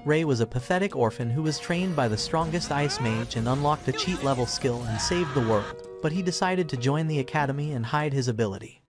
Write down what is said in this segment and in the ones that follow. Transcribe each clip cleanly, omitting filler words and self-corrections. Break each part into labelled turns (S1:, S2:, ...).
S1: Ray was a pathetic orphan who was trained by the strongest ice mage and unlocked a cheat level skill and saved the world, but he decided to join the academy and hide his ability.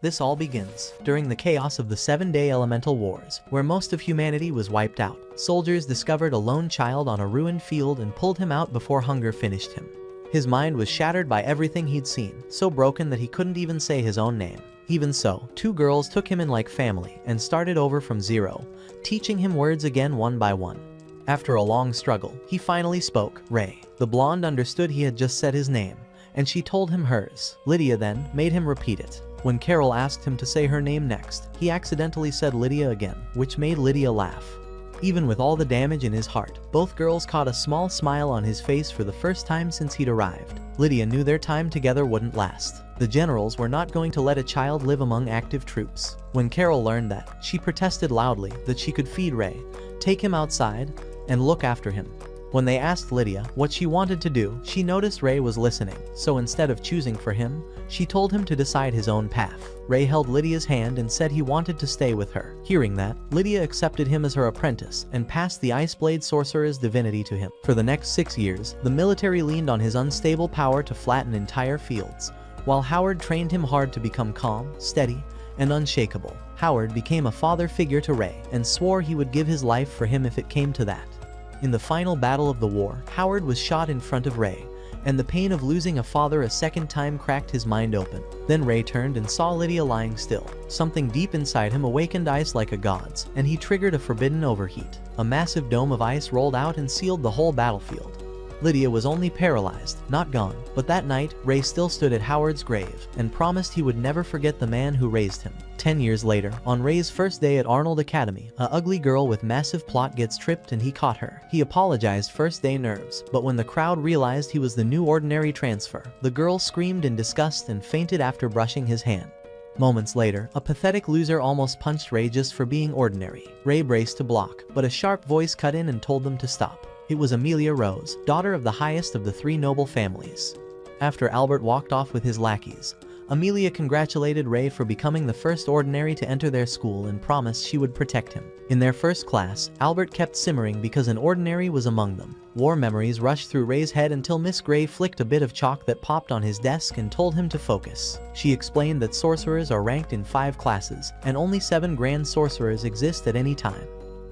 S1: This all begins during the chaos of the 7-day elemental wars, where most of humanity was wiped out. Soldiers discovered a lone child on a ruined field and pulled him out before hunger finished him. His mind was shattered by everything he'd seen, so broken that he couldn't even say his own name. Even so, 2 girls took him in like family and started over from zero, teaching him words again one by one. After a long struggle, he finally spoke, Ray. The blonde understood he had just said his name, and she told him hers. Lydia then made him repeat it. When Carol asked him to say her name next, he accidentally said Lydia again, which made Lydia laugh. Even with all the damage in his heart, both girls caught a small smile on his face for the first time since he'd arrived. Lydia knew their time together wouldn't last. The generals were not going to let a child live among active troops. When Carol learned that, she protested loudly that she could feed Ray, take him outside, and look after him. When they asked Lydia what she wanted to do, she noticed Ray was listening, so instead of choosing for him, she told him to decide his own path. Ray held Lydia's hand and said he wanted to stay with her. Hearing that, Lydia accepted him as her apprentice and passed the Iceblade Sorcerer's divinity to him. For the next 6 years, the military leaned on his unstable power to flatten entire fields, while Howard trained him hard to become calm, steady, and unshakable. Howard became a father figure to Ray and swore he would give his life for him if it came to that. In the final battle of the war, Howard was shot in front of Ray, and the pain of losing a father a second time cracked his mind open. Then Ray turned and saw Lydia lying still. Something deep inside him awakened ice like a god's, and he triggered a forbidden overheat. A massive dome of ice rolled out and sealed the whole battlefield. Lydia was only paralyzed, not gone, but that night, Ray still stood at Howard's grave and promised he would never forget the man who raised him. 10 years later, on Ray's first day at Arnold Academy, a ugly girl with massive plot gets tripped and he caught her. He apologized first day nerves, but when the crowd realized he was the new ordinary transfer, the girl screamed in disgust and fainted after brushing his hand. Moments later, a pathetic loser almost punched Ray just for being ordinary. Ray braced to block, but a sharp voice cut in and told them to stop. It was Amelia Rose, daughter of the highest of the 3 noble families. After Albert walked off with his lackeys, Amelia congratulated Ray for becoming the first ordinary to enter their school and promised she would protect him. In their first class, Albert kept simmering because an ordinary was among them. War memories rushed through Ray's head until Miss Gray flicked a bit of chalk that popped on his desk and told him to focus. She explained that sorcerers are ranked in 5 classes, and only 7 grand sorcerers exist at any time.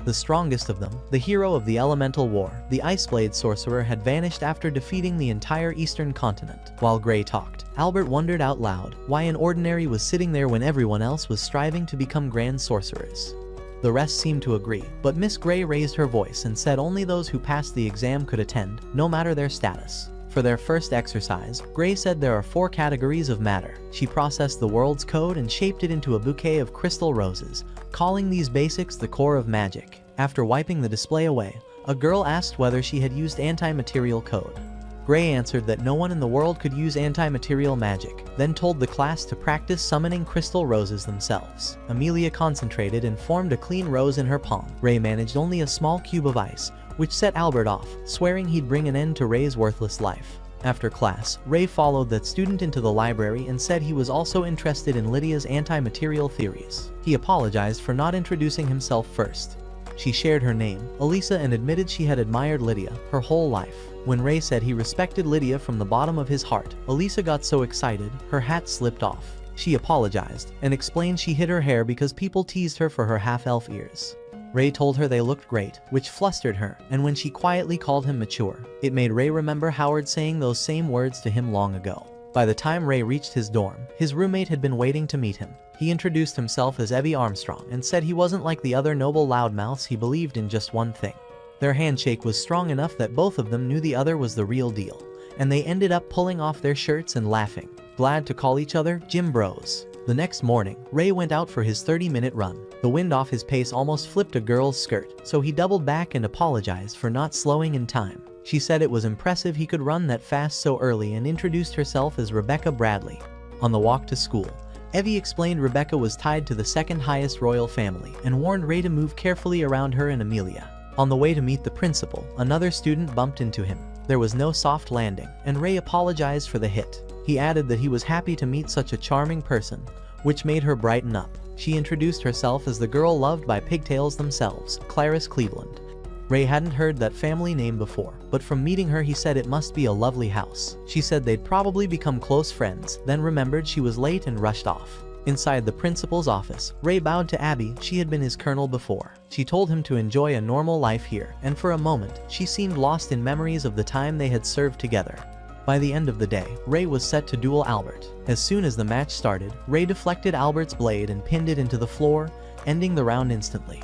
S1: The strongest of them, the hero of the elemental war, the Iceblade Sorcerer, had vanished after defeating the entire eastern continent. While Gray talked, Albert wondered out loud why an ordinary was sitting there when everyone else was striving to become grand sorcerers. The rest seemed to agree, but Miss Gray raised her voice and said only those who passed the exam could attend, no matter their status. For their first exercise, Gray said there are 4 categories of matter. She processed the world's code and shaped it into a bouquet of crystal roses, calling these basics the core of magic. After wiping the display away, a girl asked whether she had used anti-material code. Gray answered that no one in the world could use anti-material magic, then told the class to practice summoning crystal roses themselves. Amelia concentrated and formed a clean rose in her palm. Ray managed only a small cube of ice, which set Albert off, swearing he'd bring an end to Ray's worthless life. After class, Ray followed that student into the library and said he was also interested in Lydia's anti-material theories. He apologized for not introducing himself first. She shared her name, Elisa, and admitted she had admired Lydia her whole life. When Ray said he respected Lydia from the bottom of his heart, Elisa got so excited, her hat slipped off. She apologized and explained she hid her hair because people teased her for her half-elf ears. Ray told her they looked great, which flustered her, and when she quietly called him mature, it made Ray remember Howard saying those same words to him long ago. By the time Ray reached his dorm, his roommate had been waiting to meet him. He introduced himself as Evie Armstrong and said he wasn't like the other noble loudmouths, he believed in just one thing. Their handshake was strong enough that both of them knew the other was the real deal, and they ended up pulling off their shirts and laughing, glad to call each other Gym Bros. The next morning, Ray went out for his 30-minute run. The wind off his pace almost flipped a girl's skirt, so he doubled back and apologized for not slowing in time. She said it was impressive he could run that fast so early and introduced herself as Rebecca Bradley. On the walk to school, Evie explained Rebecca was tied to the second highest royal family and warned Ray to move carefully around her and Amelia. On the way to meet the principal, another student bumped into him. There was no soft landing, and Ray apologized for the hit. He added that he was happy to meet such a charming person, which made her brighten up. She introduced herself as the girl loved by pigtails themselves, Clarice Cleveland. Ray hadn't heard that family name before, but from meeting her he said it must be a lovely house. She said they'd probably become close friends, then remembered she was late and rushed off. Inside the principal's office, Ray bowed to Abby. She had been his colonel before. She told him to enjoy a normal life here, and for a moment, she seemed lost in memories of the time they had served together. By the end of the day, Ray was set to duel Albert. As soon as the match started, Ray deflected Albert's blade and pinned it into the floor, ending the round instantly.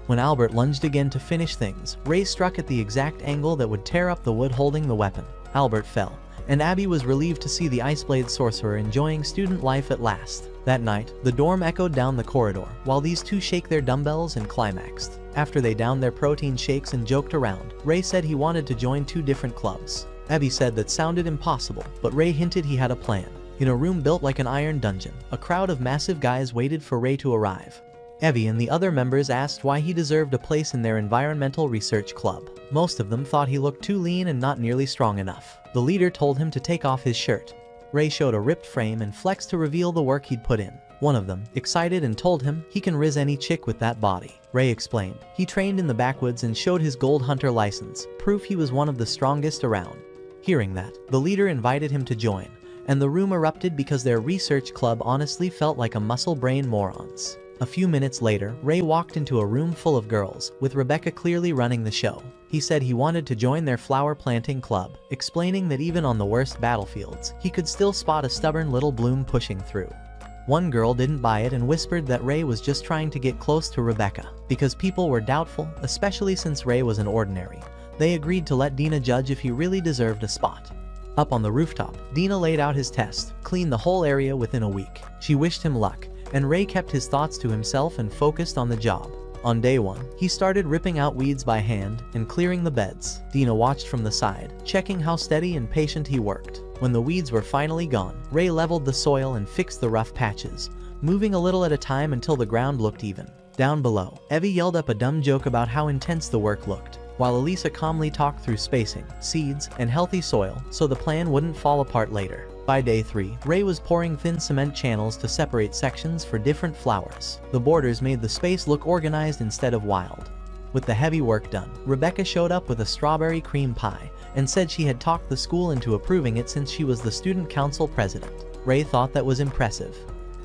S1: When Albert lunged again to finish things, Ray struck at the exact angle that would tear up the wood holding the weapon. Albert fell, and Abby was relieved to see the Iceblade sorcerer enjoying student life at last. That night, the dorm echoed down the corridor, while these two shake their dumbbells and climaxed. After they downed their protein shakes and joked around, Ray said he wanted to join 2 different clubs. Abby said that sounded impossible, but Ray hinted he had a plan. In a room built like an iron dungeon, a crowd of massive guys waited for Ray to arrive. Evie and the other members asked why he deserved a place in their environmental research club. Most of them thought he looked too lean and not nearly strong enough. The leader told him to take off his shirt. Ray showed a ripped frame and flexed to reveal the work he'd put in. One of them, excited, and told him he can riz any chick with that body. Ray explained he trained in the backwoods and showed his gold hunter license, proof he was one of the strongest around. Hearing that, the leader invited him to join, and the room erupted because their research club honestly felt like a muscle-brain morons. A few minutes later, Ray walked into a room full of girls, with Rebecca clearly running the show. He said he wanted to join their flower planting club, explaining that even on the worst battlefields, he could still spot a stubborn little bloom pushing through. One girl didn't buy it and whispered that Ray was just trying to get close to Rebecca, because people were doubtful, especially since Ray was an ordinary. They agreed to let Dina judge if he really deserved a spot. Up on the rooftop, Dina laid out his test, cleaned the whole area within a week. She wished him luck, and Ray kept his thoughts to himself and focused on the job. On day 1, he started ripping out weeds by hand and clearing the beds. Dina watched from the side, checking how steady and patient he worked. When the weeds were finally gone, Ray leveled the soil and fixed the rough patches, moving a little at a time until the ground looked even. Down below, Evie yelled up a dumb joke about how intense the work looked, while Elisa calmly talked through spacing, seeds, and healthy soil so the plan wouldn't fall apart later. By day 3, Ray was pouring thin cement channels to separate sections for different flowers. The borders made the space look organized instead of wild. With the heavy work done, Rebecca showed up with a strawberry cream pie and said she had talked the school into approving it since she was the student council president. Ray thought that was impressive.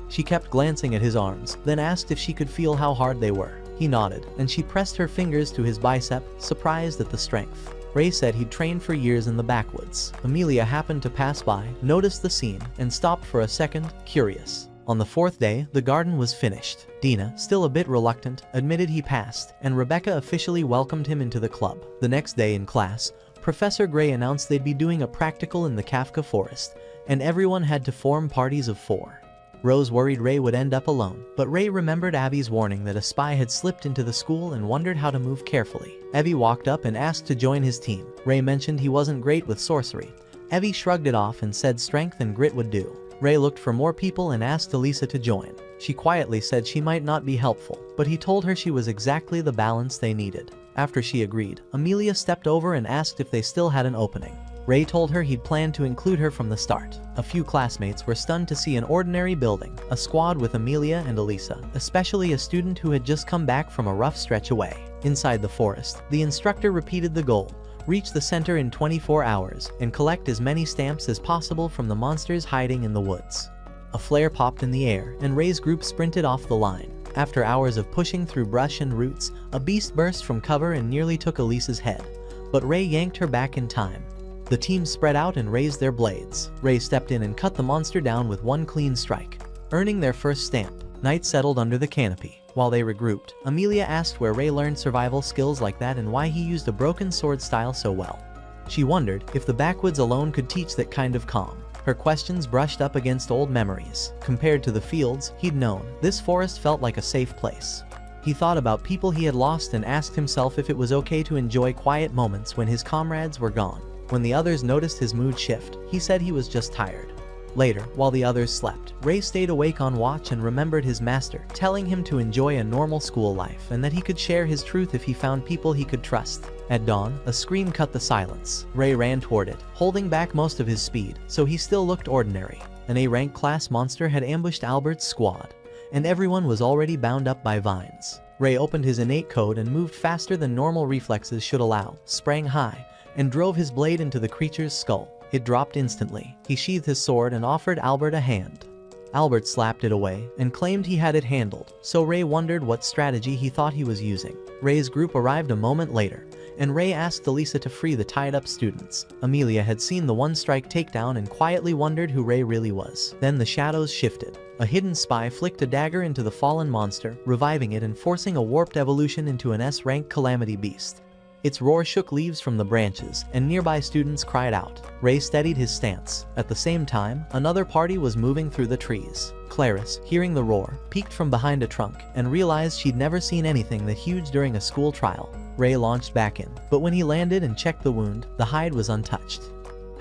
S1: She kept glancing at his arms, then asked if she could feel how hard they were. He nodded, and she pressed her fingers to his bicep, surprised at the strength. Ray said he'd trained for years in the backwoods. Amelia happened to pass by, noticed the scene, and stopped for a second, curious. On the 4th day, the garden was finished. Dina, still a bit reluctant, admitted he passed, and Rebecca officially welcomed him into the club. The next day in class, Professor Gray announced they'd be doing a practical in the Kafka forest, and everyone had to form parties of 4. Rose worried Ray would end up alone, but Ray remembered Abby's warning that a spy had slipped into the school and wondered how to move carefully. Evie walked up and asked to join his team. Ray mentioned he wasn't great with sorcery. Evie shrugged it off and said strength and grit would do. Ray looked for more people and asked Elisa to join. She quietly said she might not be helpful, but he told her she was exactly the balance they needed. After she agreed, Amelia stepped over and asked if they still had an opening. Ray told her he'd planned to include her from the start. A few classmates were stunned to see an ordinary building, a squad with Amelia and Elisa, especially a student who had just come back from a rough stretch away. Inside the forest, the instructor repeated the goal: reach the center in 24 hours, and collect as many stamps as possible from the monsters hiding in the woods. A flare popped in the air, and Ray's group sprinted off the line. After hours of pushing through brush and roots, a beast burst from cover and nearly took Elisa's head, but Ray yanked her back in time. The team spread out and raised their blades. Ray stepped in and cut the monster down with one clean strike, earning their first stamp. Night settled under the canopy. While they regrouped, Amelia asked where Ray learned survival skills like that and why he used a broken sword style so well. She wondered if the backwoods alone could teach that kind of calm. Her questions brushed up against old memories. Compared to the fields he'd known, this forest felt like a safe place. He thought about people he had lost and asked himself if it was okay to enjoy quiet moments when his comrades were gone. When the others noticed his mood shift, he said he was just tired. Later, while the others slept, Ray stayed awake on watch and remembered his master, telling him to enjoy a normal school life and that he could share his truth if he found people he could trust. At dawn, a scream cut the silence. Ray ran toward it, holding back most of his speed, so he still looked ordinary. An A-rank class monster had ambushed Albert's squad, and everyone was already bound up by vines. Ray opened his innate code and moved faster than normal reflexes should allow, sprang high, and drove his blade into the creature's skull. It dropped instantly. He sheathed his sword and offered Albert a hand. Albert slapped it away and claimed he had it handled, so Ray wondered what strategy he thought he was using. Ray's group arrived a moment later, and Ray asked Elisa to free the tied-up students. Amelia had seen the one-strike takedown and quietly wondered who Ray really was. Then the shadows shifted. A hidden spy flicked a dagger into the fallen monster, reviving it and forcing a warped evolution into an S-rank calamity beast. Its roar shook leaves from the branches, and nearby students cried out. Ray steadied his stance. At the same time, another party was moving through the trees. Clarice, hearing the roar, peeked from behind a trunk and realized she'd never seen anything that huge during a school trial. Ray launched back in, but when he landed and checked the wound, the hide was untouched.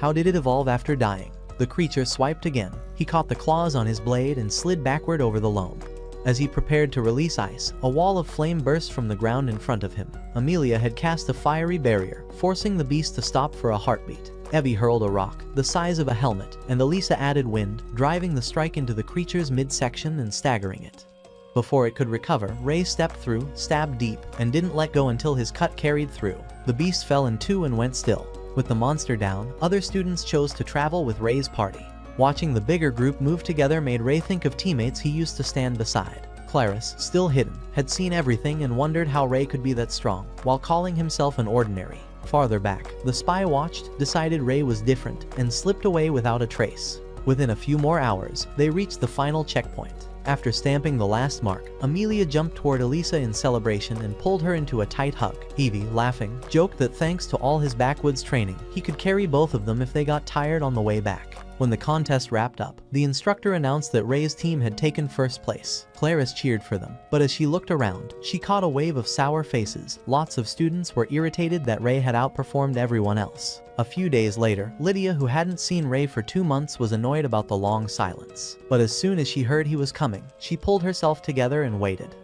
S1: How did it evolve after dying? The creature swiped again. He caught the claws on his blade and slid backward over the loam. As he prepared to release ice, a wall of flame burst from the ground in front of him. Amelia had cast a fiery barrier, forcing the beast to stop for a heartbeat. Evie hurled a rock, the size of a helmet, and Elisa added wind, driving the strike into the creature's midsection and staggering it. Before it could recover, Ray stepped through, stabbed deep, and didn't let go until his cut carried through. The beast fell in two and went still. With the monster down, other students chose to travel with Ray's party. Watching the bigger group move together made Ray think of teammates he used to stand beside. Clarice, still hidden, had seen everything and wondered how Ray could be that strong, while calling himself an ordinary. Farther back, the spy watched, decided Ray was different, and slipped away without a trace. Within a few more hours, they reached the final checkpoint. After stamping the last mark, Amelia jumped toward Elisa in celebration and pulled her into a tight hug. Evie, laughing, joked that thanks to all his backwoods training, he could carry both of them if they got tired on the way back. When the contest wrapped up, the instructor announced that Ray's team had taken first place. Clarice cheered for them, but as she looked around, she caught a wave of sour faces. Lots of students were irritated that Ray had outperformed everyone else. A few days later, Lydia, who hadn't seen Ray for 2 months, was annoyed about the long silence. But as soon as she heard he was coming, she pulled herself together and waited.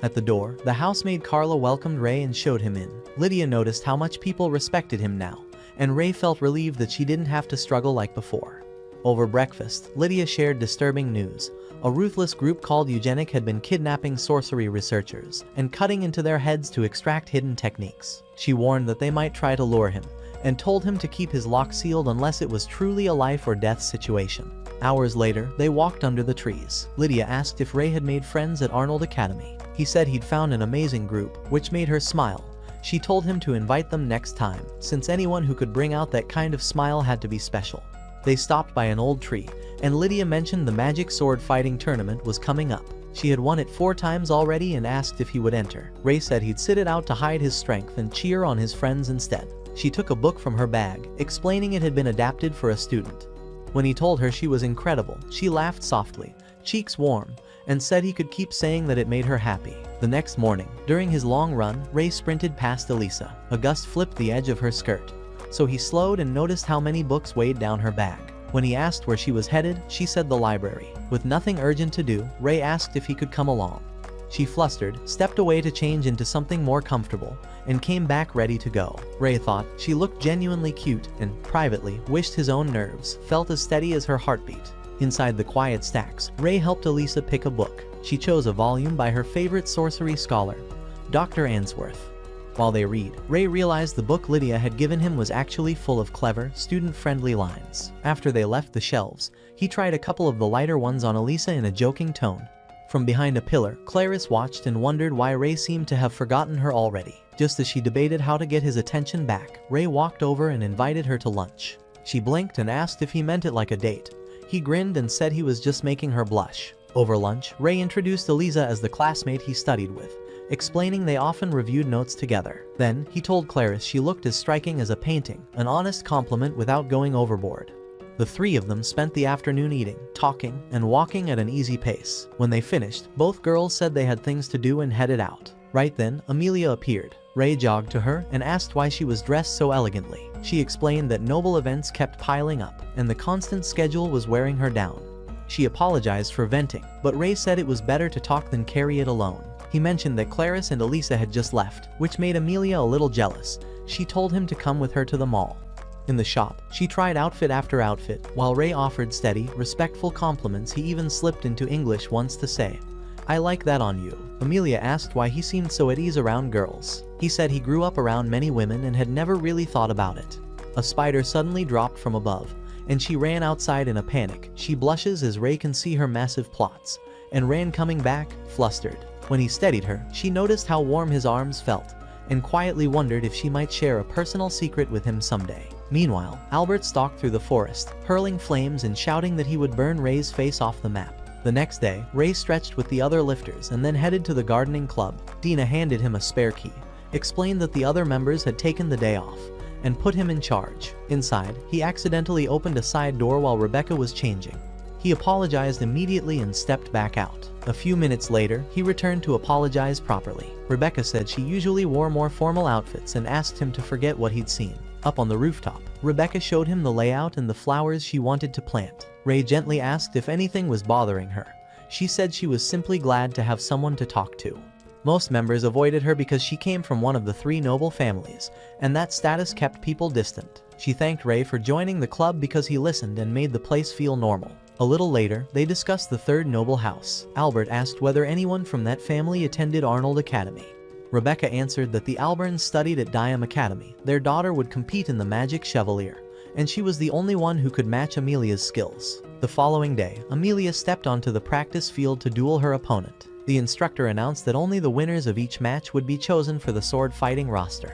S1: At the door, the housemaid Carla welcomed Ray and showed him in. Lydia noticed how much people respected him now, and Ray felt relieved that she didn't have to struggle like before. Over breakfast, Lydia shared disturbing news. A ruthless group called Eugenic had been kidnapping sorcery researchers and cutting into their heads to extract hidden techniques. She warned that they might try to lure him, and told him to keep his lock sealed unless it was truly a life or death situation. Hours later, they walked under the trees. Lydia asked if Ray had made friends at Arnold Academy. He said he'd found an amazing group, which made her smile. She told him to invite them next time, since anyone who could bring out that kind of smile had to be special. They stopped by an old tree, and Lydia mentioned the magic sword fighting tournament was coming up. She had won it 4 times already and asked if he would enter. Ray said he'd sit it out to hide his strength and cheer on his friends instead. She took a book from her bag, explaining it had been adapted for a student. When he told her she was incredible, she laughed softly, cheeks warm, and said he could keep saying that it made her happy. The next morning, during his long run, Ray sprinted past Elisa. A gust flipped the edge of her skirt, so he slowed and noticed how many books weighed down her bag. When he asked where she was headed, she said the library. With nothing urgent to do, Ray asked if he could come along. She flustered, stepped away to change into something more comfortable, and came back ready to go. Ray thought she looked genuinely cute and, privately, wished his own nerves felt as steady as her heartbeat. Inside the quiet stacks, Ray helped Elisa pick a book. She chose a volume by her favorite sorcery scholar, Dr. Answorth. While they read, Ray realized the book Lydia had given him was actually full of clever, student-friendly lines. After they left the shelves, he tried a couple of the lighter ones on Elisa in a joking tone. From behind a pillar, Clarice watched and wondered why Ray seemed to have forgotten her already. Just as she debated how to get his attention back, Ray walked over and invited her to lunch. She blinked and asked if he meant it like a date. He grinned and said he was just making her blush. Over lunch, Ray introduced Elisa as the classmate he studied with, explaining they often reviewed notes together. Then, he told Clarice she looked as striking as a painting, an honest compliment without going overboard. The 3 of them spent the afternoon eating, talking, and walking at an easy pace. When they finished, both girls said they had things to do and headed out. Right then, Amelia appeared. Ray jogged to her and asked why she was dressed so elegantly. She explained that noble events kept piling up, and the constant schedule was wearing her down. She apologized for venting, but Ray said it was better to talk than carry it alone. He mentioned that Clarice and Elisa had just left, which made Amelia a little jealous. She told him to come with her to the mall. In the shop, she tried outfit after outfit, while Ray offered steady, respectful compliments. He even slipped into English once to say, "I like that on you." Amelia asked why he seemed so at ease around girls. He said he grew up around many women and had never really thought about it. A spider suddenly dropped from above, and she ran outside in a panic. She blushes as Ray can see her massive plots, and ran coming back, flustered. When he steadied her, she noticed how warm his arms felt, and quietly wondered if she might share a personal secret with him someday. Meanwhile, Albert stalked through the forest, hurling flames and shouting that he would burn Ray's face off the map. The next day, Ray stretched with the other lifters and then headed to the gardening club. Dina handed him a spare key, explained that the other members had taken the day off, and put him in charge. Inside, he accidentally opened a side door while Rebecca was changing. He apologized immediately and stepped back out. A few minutes later, he returned to apologize properly. Rebecca said she usually wore more formal outfits and asked him to forget what he'd seen. Up on the rooftop, Rebecca showed him the layout and the flowers she wanted to plant. Ray gently asked if anything was bothering her. She said she was simply glad to have someone to talk to. Most members avoided her because she came from one of the 3 noble families, and that status kept people distant. She thanked Ray for joining the club because he listened and made the place feel normal. A little later, they discussed the 3rd noble house. Albert asked whether anyone from that family attended Arnold Academy. Rebecca answered that the Alberns studied at Diam Academy. Their daughter would compete in the Magic Chevalier, and she was the only one who could match Amelia's skills. The following day, Amelia stepped onto the practice field to duel her opponent. The instructor announced that only the winners of each match would be chosen for the sword fighting roster.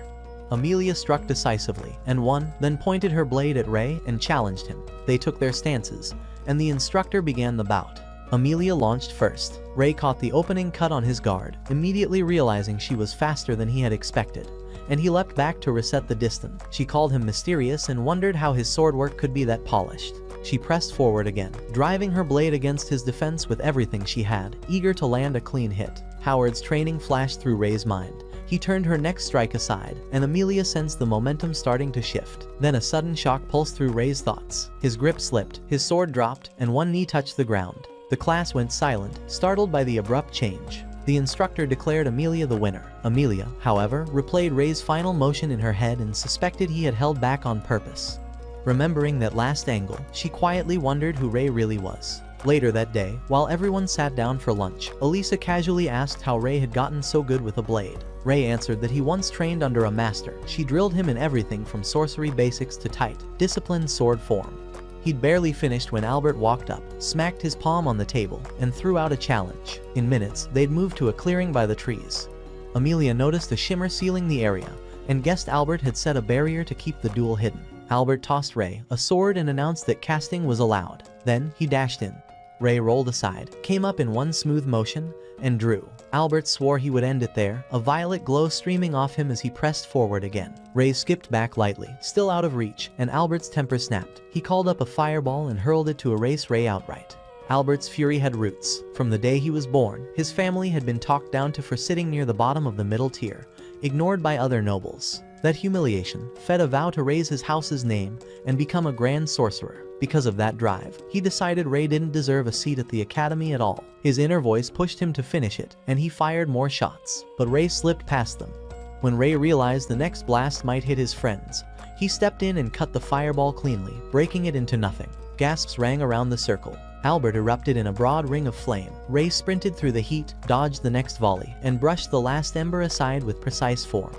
S1: Amelia struck decisively and won, then pointed her blade at Ray and challenged him. They took their stances, and the instructor began the bout. Amelia launched first. Ray caught the opening cut on his guard, immediately realizing she was faster than he had expected, and he leapt back to reset the distance. She called him mysterious and wondered how his swordwork could be that polished. She pressed forward again, driving her blade against his defense with everything she had, eager to land a clean hit. Howard's training flashed through Ray's mind. He turned her next strike aside, and Amelia sensed the momentum starting to shift. Then a sudden shock pulsed through Ray's thoughts. His grip slipped, his sword dropped, and one knee touched the ground. The class went silent, startled by the abrupt change. The instructor declared Amelia the winner. Amelia, however, replayed Ray's final motion in her head and suspected he had held back on purpose. Remembering that last angle, she quietly wondered who Ray really was. Later that day, while everyone sat down for lunch, Elisa casually asked how Ray had gotten so good with a blade. Ray answered that he once trained under a master. She drilled him in everything from sorcery basics to tight, disciplined sword form. He'd barely finished when Albert walked up, smacked his palm on the table, and threw out a challenge. In minutes, they'd moved to a clearing by the trees. Amelia noticed a shimmer sealing the area, and guessed Albert had set a barrier to keep the duel hidden. Albert tossed Ray a sword and announced that casting was allowed. Then, he dashed in. Ray rolled aside, came up in one smooth motion, and drew. Albert swore he would end it there, a violet glow streaming off him as he pressed forward again. Ray skipped back lightly, still out of reach, and Albert's temper snapped. He called up a fireball and hurled it to erase Ray outright. Albert's fury had roots. From the day he was born, his family had been talked down to for sitting near the bottom of the middle tier, ignored by other nobles. That humiliation fed a vow to raise his house's name and become a grand sorcerer. Because of that drive, he decided Ray didn't deserve a seat at the academy at all. His inner voice pushed him to finish it, and he fired more shots, but Ray slipped past them. When Ray realized the next blast might hit his friends, he stepped in and cut the fireball cleanly, breaking it into nothing. Gasps rang around the circle. Albert erupted in a broad ring of flame. Ray sprinted through the heat, dodged the next volley, and brushed the last ember aside with precise form.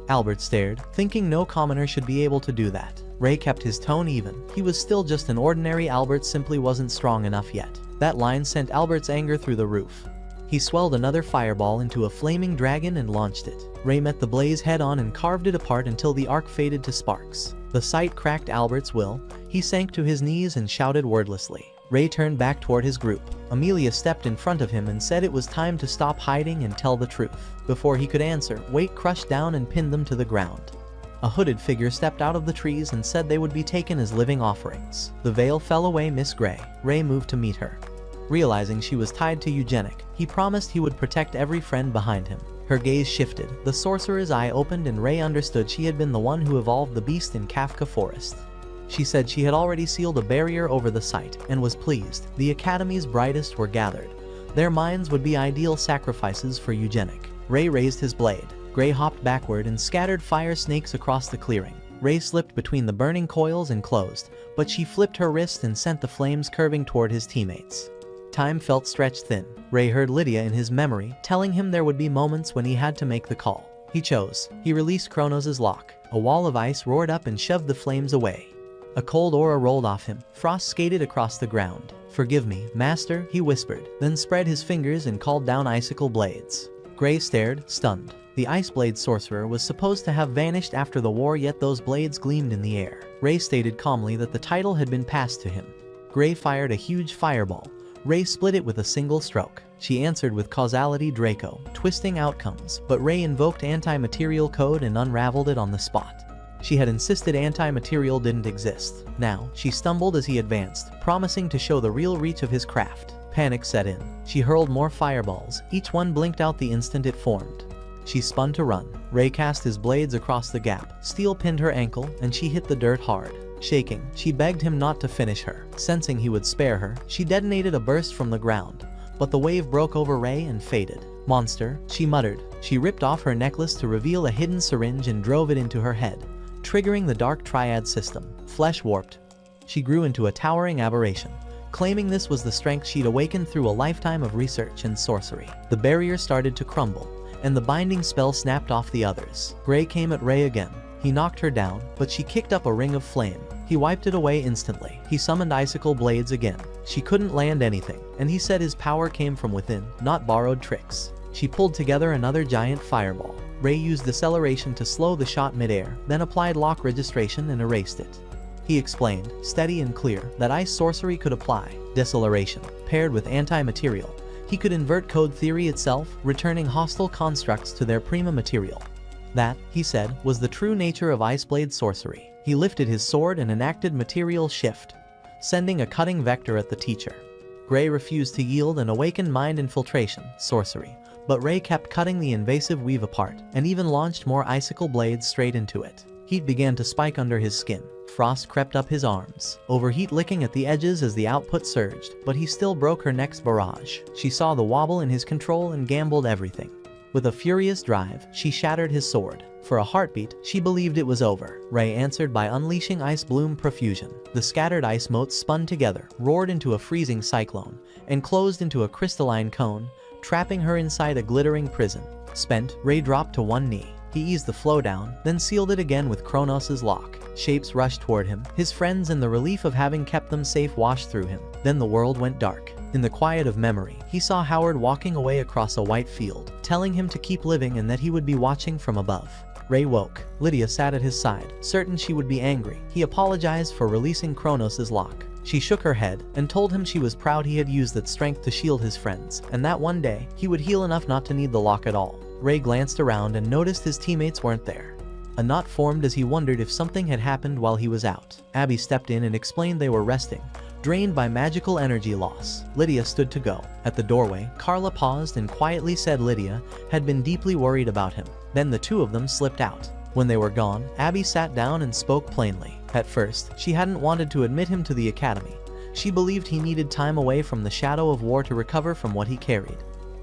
S1: Albert stared, thinking no commoner should be able to do that. Ray kept his tone even. He was still just an ordinary Albert, simply wasn't strong enough yet. That line sent Albert's anger through the roof. He swelled another fireball into a flaming dragon and launched it. Ray met the blaze head-on and carved it apart until the arc faded to sparks. The sight cracked Albert's will. He sank to his knees and shouted wordlessly. Ray turned back toward his group. Amelia stepped in front of him and said it was time to stop hiding and tell the truth. Before he could answer, weight crushed down and pinned them to the ground. A hooded figure stepped out of the trees and said they would be taken as living offerings. The veil fell away Miss Gray. Ray moved to meet her. Realizing she was tied to eugenic, he promised he would protect every friend behind him. Her gaze shifted. The sorcerer's eye opened and Ray understood she had been the one who evolved the beast in Kafka Forest. She said she had already sealed a barrier over the site and was pleased. The academy's brightest were gathered. Their minds would be ideal sacrifices for eugenic. Ray raised his blade. Gray hopped backward and scattered fire snakes across the clearing. Ray slipped between the burning coils and closed, but she flipped her wrist and sent the flames curving toward his teammates. Time felt stretched thin. Ray heard Lydia in his memory, telling him there would be moments when he had to make the call. He chose. He released Kronos' lock. A wall of ice roared up and shoved the flames away. A cold aura rolled off him. Frost skated across the ground. "Forgive me, master," he whispered, then spread his fingers and called down icicle blades. Gray stared, stunned. The Ice Blade sorcerer was supposed to have vanished after the war, yet those blades gleamed in the air. Ray stated calmly that the title had been passed to him. Gray fired a huge fireball. Ray split it with a single stroke. She answered with Causality Draco, twisting outcomes, but Ray invoked anti-material code and unraveled it on the spot. She had insisted anti-material didn't exist. Now, she stumbled as he advanced, promising to show the real reach of his craft. Panic set in. She hurled more fireballs, each one blinked out the instant it formed. She spun to run. Ray cast his blades across the gap. Steel pinned her ankle, and she hit the dirt hard. Shaking, she begged him not to finish her. Sensing he would spare her, she detonated a burst from the ground. But the wave broke over Ray and faded. "Monster," she muttered. She ripped off her necklace to reveal a hidden syringe and drove it into her head, triggering the Dark Triad system. Flesh warped. She grew into a towering aberration, claiming this was the strength she'd awakened through a lifetime of research and sorcery. The barrier started to crumble, and the binding spell snapped off the others. Gray came at Ray again. He knocked her down, but she kicked up a ring of flame. He wiped it away instantly. He summoned icicle blades again. She couldn't land anything, and he said his power came from within, not borrowed tricks. She pulled together another giant fireball. Ray used deceleration to slow the shot midair, then applied lock registration and erased it. He explained, steady and clear, that ice sorcery could apply. Deceleration, paired with anti-material. He could invert code theory itself, returning hostile constructs to their prima material. That, he said, was the true nature of Iceblade sorcery. He lifted his sword and enacted material shift, sending a cutting vector at the teacher. Gray refused to yield and awakened mind infiltration, sorcery. But Ray kept cutting the invasive weave apart, and even launched more icicle blades straight into it. Heat began to spike under his skin. Frost crept up his arms, overheat licking at the edges as the output surged, but he still broke her next barrage. She saw the wobble in his control and gambled everything. With a furious drive, she shattered his sword. For a heartbeat, she believed it was over. Ray answered by unleashing Ice Bloom Profusion. The scattered ice motes spun together, roared into a freezing cyclone, and closed into a crystalline cone, trapping her inside a glittering prison. Spent, Ray dropped to one knee. He eased the flow down, then sealed it again with Kronos' lock. Shapes rushed toward him, his friends and the relief of having kept them safe washed through him. Then the world went dark. In the quiet of memory, he saw Howard walking away across a white field, telling him to keep living and that he would be watching from above. Ray woke. Lydia sat at his side, certain she would be angry. He apologized for releasing Kronos' lock. She shook her head and told him she was proud he had used that strength to shield his friends, and that one day, he would heal enough not to need the lock at all. Ray glanced around and noticed his teammates weren't there. A knot formed as he wondered if something had happened while he was out. Abby stepped in and explained they were resting, drained by magical energy loss. Lydia stood to go. At the doorway, Carla paused and quietly said Lydia had been deeply worried about him. Then the two of them slipped out. When they were gone, Abby sat down and spoke plainly. At first, she hadn't wanted to admit him to the academy. She believed he needed time away from the shadow of war to recover from what he carried.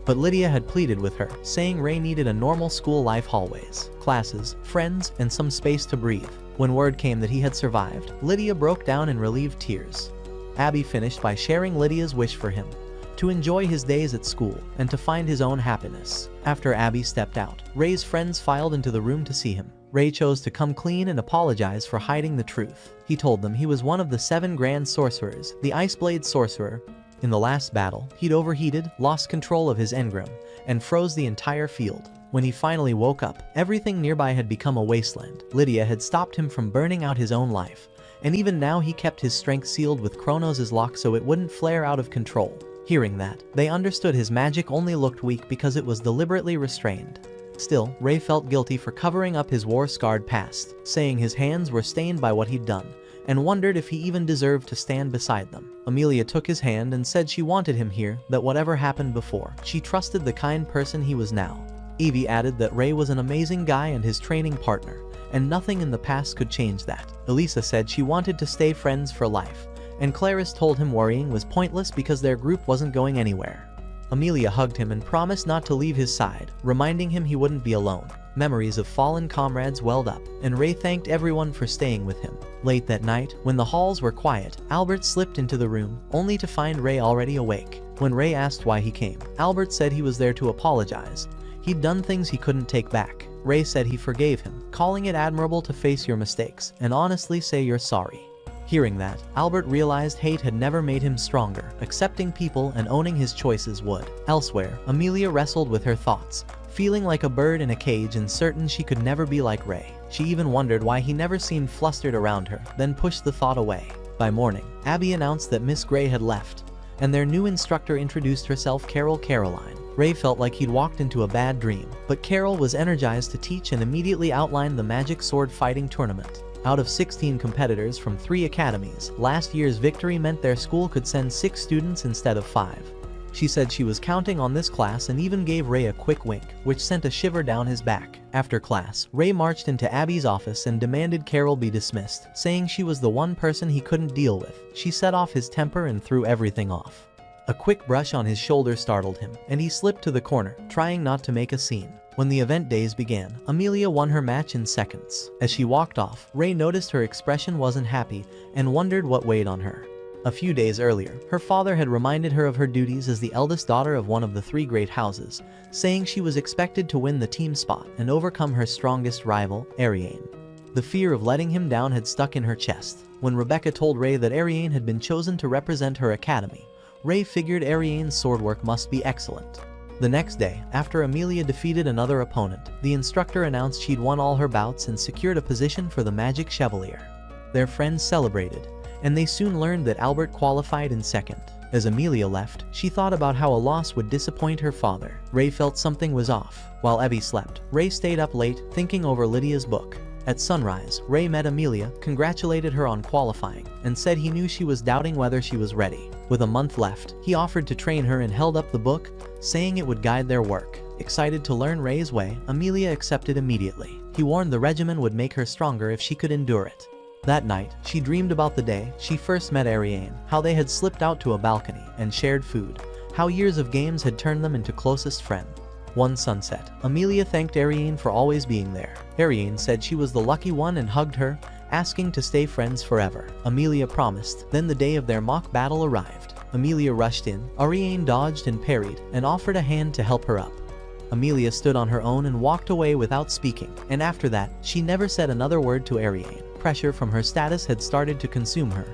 S1: But Lydia had pleaded with her, saying Ray needed a normal school life, hallways, classes, friends, and some space to breathe. When word came that he had survived, Lydia broke down in relieved tears. Abby finished by sharing Lydia's wish for him, to enjoy his days at school, and to find his own happiness. After Abby stepped out, Ray's friends filed into the room to see him. Ray chose to come clean and apologize for hiding the truth. He told them he was one of the 7 Grand Sorcerers, the Iceblade Sorcerer. In the last battle, he'd overheated, lost control of his engram, and froze the entire field. When he finally woke up, everything nearby had become a wasteland. Lydia had stopped him from burning out his own life, and even now he kept his strength sealed with Kronos' lock so it wouldn't flare out of control. Hearing that, they understood his magic only looked weak because it was deliberately restrained. Still, Ray felt guilty for covering up his war-scarred past, saying his hands were stained by what he'd done, and wondered if he even deserved to stand beside them. Amelia took his hand and said she wanted him here, that whatever happened before, she trusted the kind person he was now. Evie added that Ray was an amazing guy and his training partner, and nothing in the past could change that. Elisa said she wanted to stay friends for life, and Clarice told him worrying was pointless because their group wasn't going anywhere. Amelia hugged him and promised not to leave his side, reminding him he wouldn't be alone. Memories of fallen comrades welled up, and Ray thanked everyone for staying with him. Late that night, when the halls were quiet, Albert slipped into the room, only to find Ray already awake. When Ray asked why he came, Albert said he was there to apologize. He'd done things he couldn't take back. Ray said he forgave him, calling it admirable to face your mistakes and honestly say you're sorry. Hearing that, Albert realized hate had never made him stronger. Accepting people and owning his choices would. Elsewhere, Amelia wrestled with her thoughts, feeling like a bird in a cage and certain she could never be like Ray. She even wondered why he never seemed flustered around her, then pushed the thought away. By morning, Abby announced that Miss Gray had left, and their new instructor introduced herself Caroline. Ray felt like he'd walked into a bad dream, but Carol was energized to teach and immediately outlined the magic sword fighting tournament. Out of 16 competitors from 3 academies, last year's victory meant their school could send 6 students instead of 5. She said she was counting on this class and even gave Ray a quick wink, which sent a shiver down his back. After class, Ray marched into Abby's office and demanded Carol be dismissed, saying she was the one person he couldn't deal with. She set off his temper and threw everything off. A quick brush on his shoulder startled him, and he slipped to the corner, trying not to make a scene. When the event days began, Amelia won her match in seconds. As she walked off, Ray noticed her expression wasn't happy and wondered what weighed on her. A few days earlier, her father had reminded her of her duties as the eldest daughter of one of the 3 great houses, saying she was expected to win the team spot and overcome her strongest rival, Ariane. The fear of letting him down had stuck in her chest. When Rebecca told Ray that Ariane had been chosen to represent her academy, Ray figured Ariane's swordwork must be excellent. The next day, after Amelia defeated another opponent, the instructor announced she'd won all her bouts and secured a position for the Magic Chevalier. Their friends celebrated, and they soon learned that Albert qualified in second. As Amelia left, she thought about how a loss would disappoint her father. Ray felt something was off. While Evie slept, Ray stayed up late, thinking over Lydia's book. At sunrise, Ray met Amelia, congratulated her on qualifying, and said he knew she was doubting whether she was ready. With a month left, he offered to train her and held up the book, saying it would guide their work. Excited to learn Ray's way, Amelia accepted immediately. He warned the regimen would make her stronger if she could endure it. That night, she dreamed about the day she first met Ariane, how they had slipped out to a balcony and shared food, how years of games had turned them into closest friends. One sunset, Amelia thanked Ariane for always being there. Ariane said she was the lucky one and hugged her, asking to stay friends forever. Amelia promised. Then the day of their mock battle arrived. Amelia rushed in, Ariane dodged and parried, and offered a hand to help her up. Amelia stood on her own and walked away without speaking, and after that, she never said another word to Ariane. Pressure from her status had started to consume her.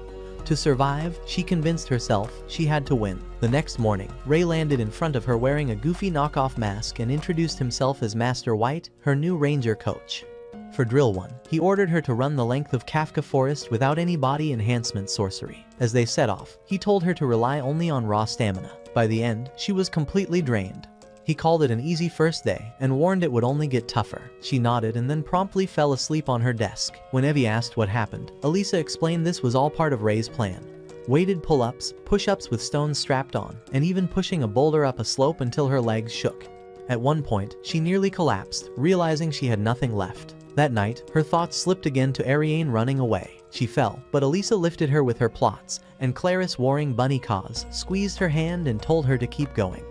S1: To survive, she convinced herself she had to win. The next morning, Ray landed in front of her wearing a goofy knockoff mask and introduced himself as Master White, her new ranger coach. For Drill 1, he ordered her to run the length of Kafka Forest without any body enhancement sorcery. As they set off, he told her to rely only on raw stamina. By the end, she was completely drained. He called it an easy first day and warned it would only get tougher. She nodded and then promptly fell asleep on her desk. When Evie asked what happened, Elisa explained this was all part of Ray's plan. Weighted pull-ups, push-ups with stones strapped on, and even pushing a boulder up a slope until her legs shook. At one point, she nearly collapsed, realizing she had nothing left. That night, her thoughts slipped again to Ariane running away. She fell, but Elisa lifted her with her plots, and Clarice wearing bunny cause, squeezed her hand and told her to keep going.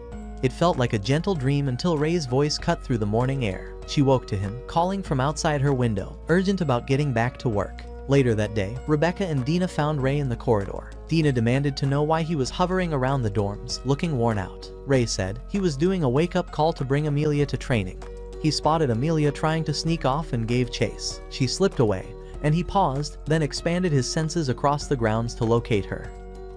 S1: It felt like a gentle dream until Ray's voice cut through the morning air. She woke to him, calling from outside her window, urgent about getting back to work. Later that day, Rebecca and Dina found Ray in the corridor. Dina demanded to know why he was hovering around the dorms, looking worn out. Ray said he was doing a wake-up call to bring Amelia to training. He spotted Amelia trying to sneak off and gave chase. She slipped away, and he paused, then expanded his senses across the grounds to locate her.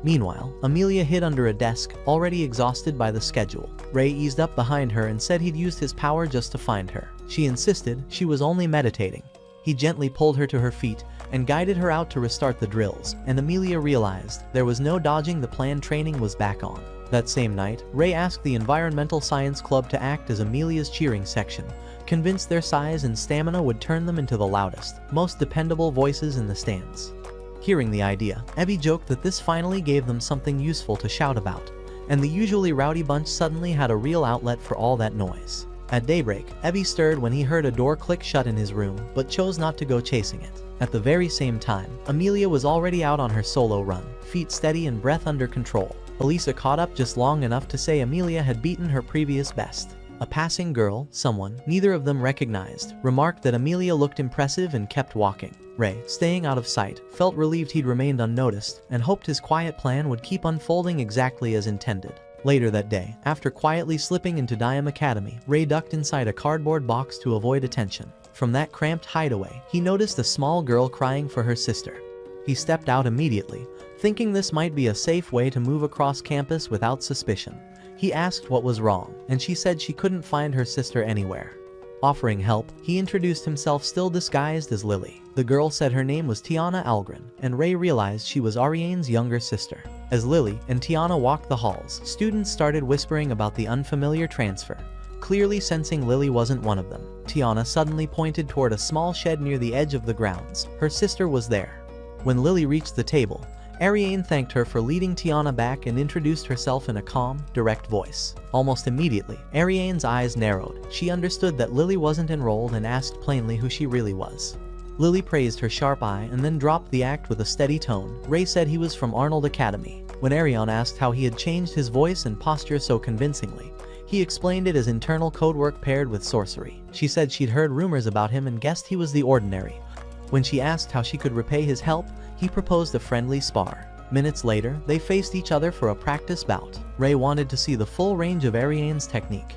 S1: Meanwhile, Amelia hid under a desk, already exhausted by the schedule. Ray eased up behind her and said he'd used his power just to find her. She insisted she was only meditating. He gently pulled her to her feet and guided her out to restart the drills, and Amelia realized there was no dodging, the planned training was back on. That same night, Ray asked the Environmental Science Club to act as Amelia's cheering section, convinced their size and stamina would turn them into the loudest, most dependable voices in the stands. Hearing the idea, Evie joked that this finally gave them something useful to shout about, and the usually rowdy bunch suddenly had a real outlet for all that noise. At daybreak, Evie stirred when he heard a door click shut in his room, but chose not to go chasing it. At the very same time, Amelia was already out on her solo run, feet steady and breath under control. Elisa caught up just long enough to say Amelia had beaten her previous best. A passing girl, someone neither of them recognized, remarked that Amelia looked impressive and kept walking. Ray, staying out of sight, felt relieved he'd remained unnoticed and hoped his quiet plan would keep unfolding exactly as intended. Later that day, after quietly slipping into Diem Academy, Ray ducked inside a cardboard box to avoid attention. From that cramped hideaway, he noticed a small girl crying for her sister. He stepped out immediately, thinking this might be a safe way to move across campus without suspicion. He asked what was wrong, and she said she couldn't find her sister anywhere. Offering help, he introduced himself still disguised as Lily. The girl said her name was Tiana Algren, and Ray realized she was Ariane's younger sister. As Lily and Tiana walked the halls, students started whispering about the unfamiliar transfer. Clearly sensing Lily wasn't one of them, Tiana suddenly pointed toward a small shed near the edge of the grounds. Her sister was there. When Lily reached the table, Ariane thanked her for leading Tiana back and introduced herself in a calm, direct voice. Almost immediately, Ariane's eyes narrowed. She understood that Lily wasn't enrolled and asked plainly who she really was. Lily praised her sharp eye and then dropped the act with a steady tone. Ray said he was from Arnold Academy. When Ariane asked how he had changed his voice and posture so convincingly, he explained it as internal code work paired with sorcery. She said she'd heard rumors about him and guessed he was the ordinary. When she asked how she could repay his help, he proposed a friendly spar. Minutes later, they faced each other for a practice bout. Ray wanted to see the full range of Ariane's technique.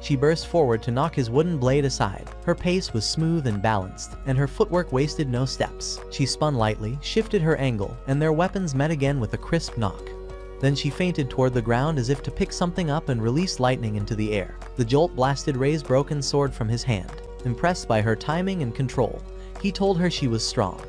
S1: She burst forward to knock his wooden blade aside. Her pace was smooth and balanced, and her footwork wasted no steps. She spun lightly, shifted her angle, and their weapons met again with a crisp knock. Then she feinted toward the ground as if to pick something up and released lightning into the air. The jolt blasted Ray's broken sword from his hand. Impressed by her timing and control, he told her she was strong.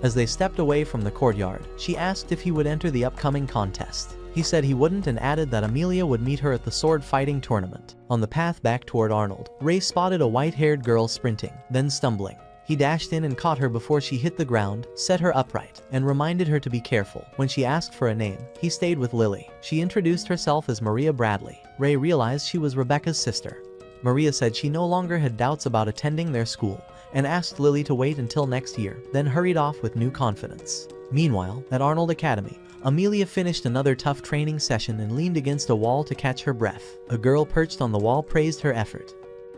S1: As they stepped away from the courtyard, she asked if he would enter the upcoming contest. He said he wouldn't and added that Amelia would meet her at the sword fighting tournament. On the path back toward Arnold, Ray spotted a white-haired girl sprinting, then stumbling. He dashed in and caught her before she hit the ground, set her upright, and reminded her to be careful. When she asked for a name, he stayed with Lily. She introduced herself as Maria Bradley. Ray realized she was Rebecca's sister. Maria said she no longer had doubts about attending their school, and asked Lily to wait until next year, then hurried off with new confidence. Meanwhile, at Arnold Academy, Amelia finished another tough training session and leaned against a wall to catch her breath. A girl perched on the wall praised her effort.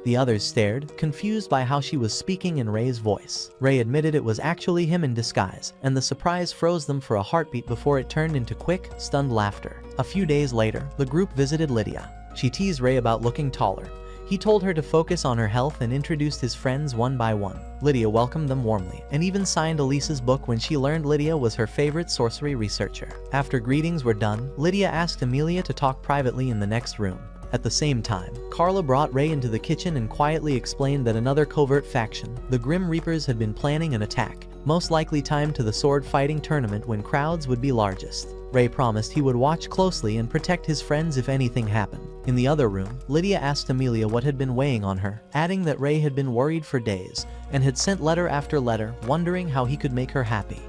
S1: The others stared, confused by how she was speaking in Ray's voice. Ray admitted it was actually him in disguise, and the surprise froze them for a heartbeat before it turned into quick, stunned laughter. A few days later, the group visited Lydia. She teased Ray about looking taller. He told her to focus on her health and introduced his friends one by one. Lydia welcomed them warmly, and even signed Elisa's book when she learned Lydia was her favorite sorcery researcher. After greetings were done, Lydia asked Amelia to talk privately in the next room. At the same time, Carla brought Ray into the kitchen and quietly explained that another covert faction, the Grim Reapers, had been planning an attack, most likely timed to the sword fighting tournament when crowds would be largest. Ray promised he would watch closely and protect his friends if anything happened. In the other room, Lydia asked Amelia what had been weighing on her, adding that Ray had been worried for days, and had sent letter after letter, wondering how he could make her happy.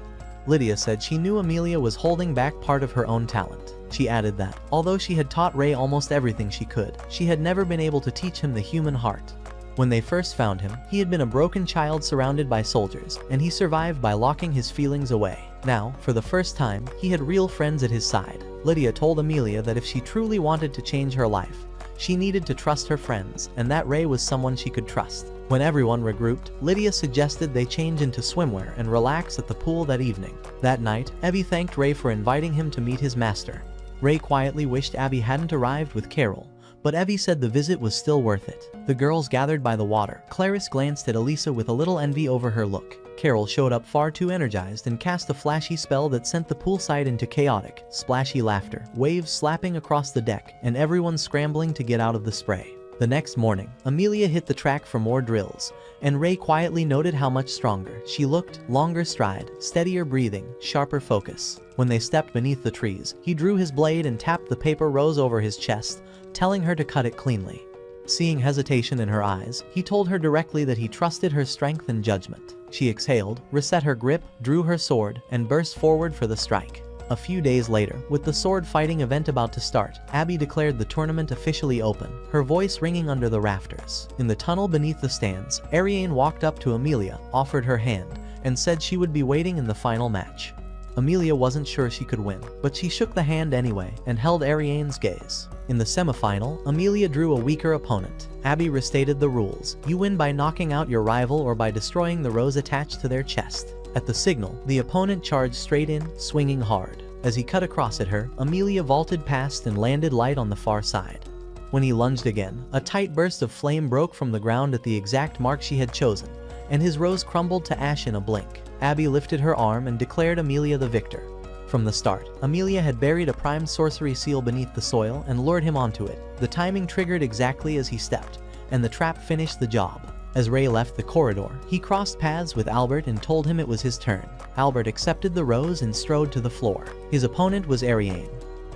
S1: Lydia said she knew Amelia was holding back part of her own talent. She added that, although she had taught Ray almost everything she could, she had never been able to teach him the human heart. When they first found him, he had been a broken child surrounded by soldiers, and he survived by locking his feelings away. Now, for the first time, he had real friends at his side. Lydia told Amelia that if she truly wanted to change her life, she needed to trust her friends, and that Ray was someone she could trust. When everyone regrouped, Lydia suggested they change into swimwear and relax at the pool that evening. That night, Abby thanked Ray for inviting him to meet his master. Ray quietly wished Abby hadn't arrived with Carol, but Evie said the visit was still worth it. The girls gathered by the water. Clarice glanced at Elisa with a little envy over her look. Carol showed up far too energized and cast a flashy spell that sent the poolside into chaotic, splashy laughter, waves slapping across the deck, and everyone scrambling to get out of the spray. The next morning, Amelia hit the track for more drills, and Ray quietly noted how much stronger she looked. Longer stride, steadier breathing, sharper focus. When they stepped beneath the trees, he drew his blade and tapped the paper rose over his chest, telling her to cut it cleanly. Seeing hesitation in her eyes, he told her directly that he trusted her strength and judgment. She exhaled, reset her grip, drew her sword, and burst forward for the strike. A few days later, with the sword fighting event about to start, Abby declared the tournament officially open, her voice ringing under the rafters. In the tunnel beneath the stands, Ariane walked up to Amelia, offered her hand, and said she would be waiting in the final match. Amelia wasn't sure she could win, but she shook the hand anyway and held Ariane's gaze. In the semifinal, Amelia drew a weaker opponent. Abby restated the rules. You win by knocking out your rival or by destroying the rose attached to their chest. At the signal, the opponent charged straight in, swinging hard. As he cut across at her, Amelia vaulted past and landed light on the far side. When he lunged again, a tight burst of flame broke from the ground at the exact mark she had chosen, and his rose crumbled to ash in a blink. Abby lifted her arm and declared Amelia the victor. From the start, Amelia had buried a prime sorcery seal beneath the soil and lured him onto it. The timing triggered exactly as he stepped, and the trap finished the job. As Ray left the corridor, he crossed paths with Albert and told him it was his turn. Albert accepted the rose and strode to the floor. His opponent was Ariane.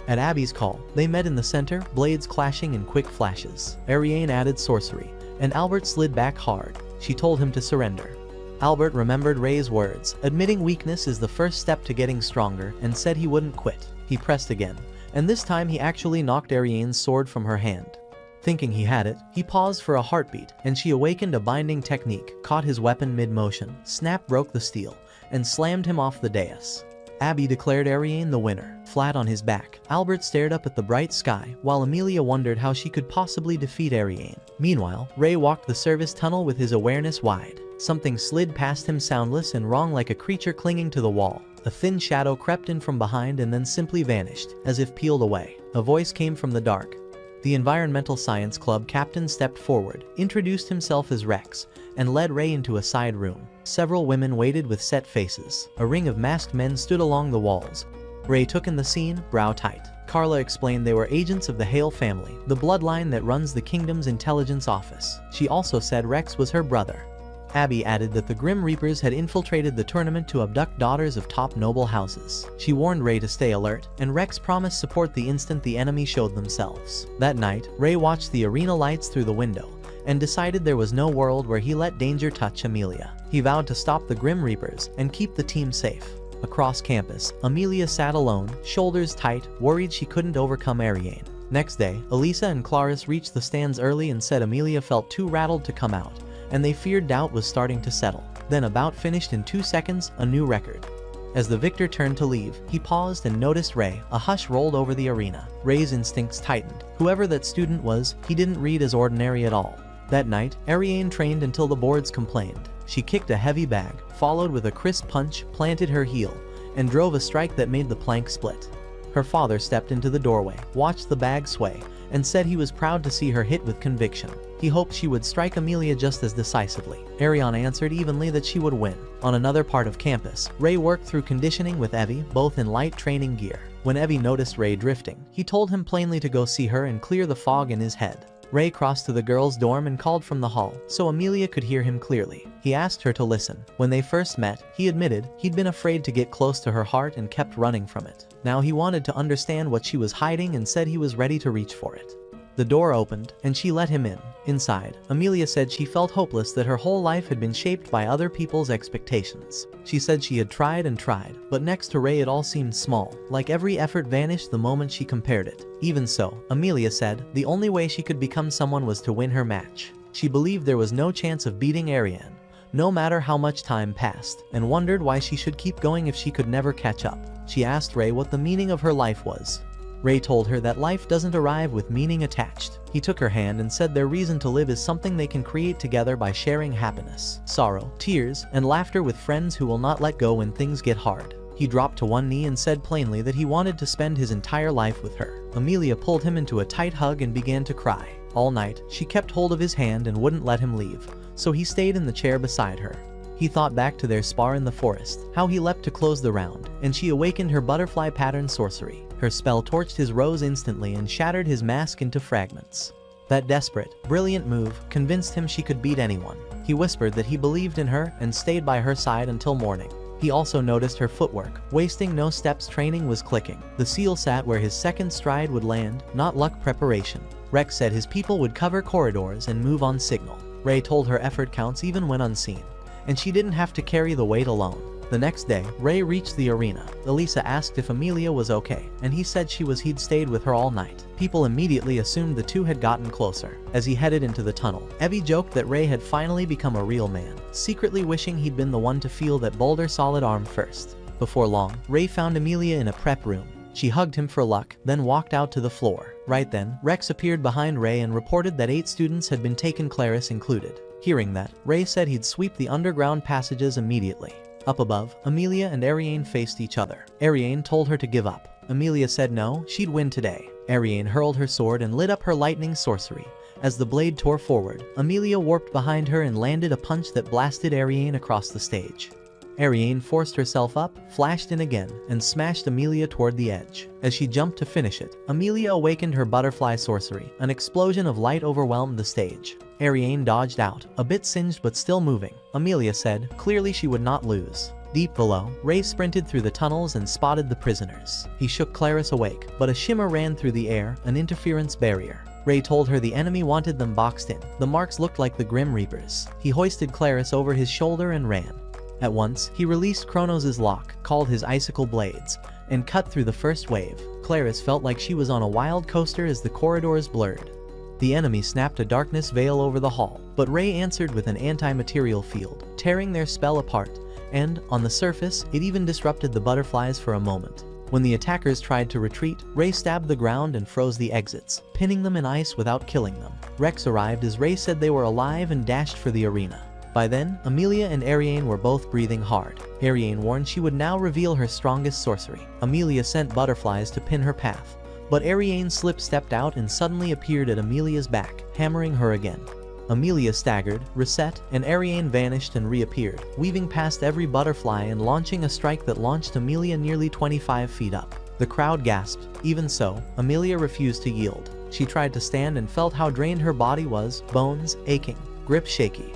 S1: At Abby's call, they met in the center, blades clashing in quick flashes. Ariane added sorcery, and Albert slid back hard. She told him to surrender. Albert remembered Ray's words, admitting weakness is the first step to getting stronger, and said he wouldn't quit. He pressed again, and this time he actually knocked Ariane's sword from her hand. Thinking he had it, he paused for a heartbeat, and she awakened a binding technique, caught his weapon mid-motion, snap broke the steel, and slammed him off the dais. Abby declared Ariane the winner. Flat on his back, Albert stared up at the bright sky, while Amelia wondered how she could possibly defeat Ariane. Meanwhile, Ray walked the service tunnel with his awareness wide. Something slid past him soundless and wrong like a creature clinging to the wall. A thin shadow crept in from behind and then simply vanished, as if peeled away. A voice came from the dark. The Environmental Science Club captain stepped forward, introduced himself as Rex, and led Ray into a side room. Several women waited with set faces. A ring of masked men stood along the walls. Ray took in the scene, brow tight. Carla explained they were agents of the Hale family, the bloodline that runs the kingdom's intelligence office. She also said Rex was her brother. Abby added that the Grim Reapers had infiltrated the tournament to abduct daughters of top noble houses. She warned Ray to stay alert, and Rex promised support the instant the enemy showed themselves. That night, Ray watched the arena lights through the window, and decided there was no world where he let danger touch Amelia. He vowed to stop the Grim Reapers and keep the team safe. Across campus, Amelia sat alone, shoulders tight, worried she couldn't overcome Ariane. Next day, Elisa and Clarice reached the stands early and said Amelia felt too rattled to come out, and they feared doubt was starting to settle. Then a bout finished in 2 seconds, a new record. As the victor turned to leave, he paused and noticed Ray. A hush rolled over the arena. Ray's instincts tightened. Whoever that student was, he didn't read as ordinary at all. That night, Ariane trained until the boards complained. She kicked a heavy bag, followed with a crisp punch, planted her heel, and drove a strike that made the plank split. Her father stepped into the doorway, watched the bag sway, and said he was proud to see her hit with conviction. He hoped she would strike Amelia just as decisively. Ariane answered evenly that she would win. On another part of campus, Ray worked through conditioning with Evie, both in light training gear. When Evie noticed Ray drifting, he told him plainly to go see her and clear the fog in his head. Ray crossed to the girls' dorm and called from the hall, so Amelia could hear him clearly. He asked her to listen. When they first met, he admitted he'd been afraid to get close to her heart and kept running from it. Now he wanted to understand what she was hiding and said he was ready to reach for it. The door opened, and she let him in. Inside, Amelia said she felt hopeless, that her whole life had been shaped by other people's expectations. She said she had tried and tried, but next to Ray it all seemed small, like every effort vanished the moment she compared it. Even so, Amelia said, the only way she could become someone was to win her match. She believed there was no chance of beating Ariane, no matter how much time passed, and wondered why she should keep going if she could never catch up. She asked Ray what the meaning of her life was. Ray told her that life doesn't arrive with meaning attached. He took her hand and said their reason to live is something they can create together by sharing happiness, sorrow, tears, and laughter with friends who will not let go when things get hard. He dropped to one knee and said plainly that he wanted to spend his entire life with her. Amelia pulled him into a tight hug and began to cry. All night, she kept hold of his hand and wouldn't let him leave, so he stayed in the chair beside her. He thought back to their spar in the forest, how he leapt to close the round, and she awakened her butterfly pattern sorcery. Her spell torched his rose instantly and shattered his mask into fragments. That desperate, brilliant move convinced him she could beat anyone. He whispered that he believed in her and stayed by her side until morning. He also noticed her footwork. Wasting no steps, training was clicking. The seal sat where his second stride would land, not luck, preparation. Rex said his people would cover corridors and move on signal. Ray told her effort counts even when unseen, and she didn't have to carry the weight alone. The next day, Ray reached the arena. Elisa asked if Amelia was okay, and he said he'd stayed with her all night. People immediately assumed the two had gotten closer. As he headed into the tunnel, Evie joked that Ray had finally become a real man, secretly wishing he'd been the one to feel that boulder solid arm first. Before long, Ray found Amelia in a prep room. She hugged him for luck, then walked out to the floor. Right then, Rex appeared behind Ray and reported that 8 students had been taken, Clarice included. Hearing that, Ray said he'd sweep the underground passages immediately. Up above, Amelia and Ariane faced each other. Ariane told her to give up. Amelia said no, she'd win today. Ariane hurled her sword and lit up her lightning sorcery. As the blade tore forward, Amelia warped behind her and landed a punch that blasted Ariane across the stage. Ariane forced herself up, flashed in again, and smashed Amelia toward the edge. As she jumped to finish it, Amelia awakened her butterfly sorcery. An explosion of light overwhelmed the stage. Ariane dodged out, a bit singed but still moving. Amelia said, clearly she would not lose. Deep below, Ray sprinted through the tunnels and spotted the prisoners. He shook Clarice awake, but a shimmer ran through the air, an interference barrier. Ray told her the enemy wanted them boxed in. The marks looked like the Grim Reapers. He hoisted Clarice over his shoulder and ran. At once, he released Kronos' lock, called his icicle blades, and cut through the first wave. Clarice felt like she was on a wild coaster as the corridors blurred. The enemy snapped a darkness veil over the hall, but Ray answered with an anti-material field, tearing their spell apart, and, on the surface, it even disrupted the butterflies for a moment. When the attackers tried to retreat, Ray stabbed the ground and froze the exits, pinning them in ice without killing them. Rex arrived as Ray said they were alive and dashed for the arena. By then, Amelia and Ariane were both breathing hard. Ariane warned she would now reveal her strongest sorcery. Amelia sent butterflies to pin her path, but Ariane stepped out and suddenly appeared at Amelia's back, hammering her again. Amelia staggered, reset, and Ariane vanished and reappeared, weaving past every butterfly and launching a strike that launched Amelia nearly 25 feet up. The crowd gasped. Even so, Amelia refused to yield. She tried to stand and felt how drained her body was, bones aching, grip shaky.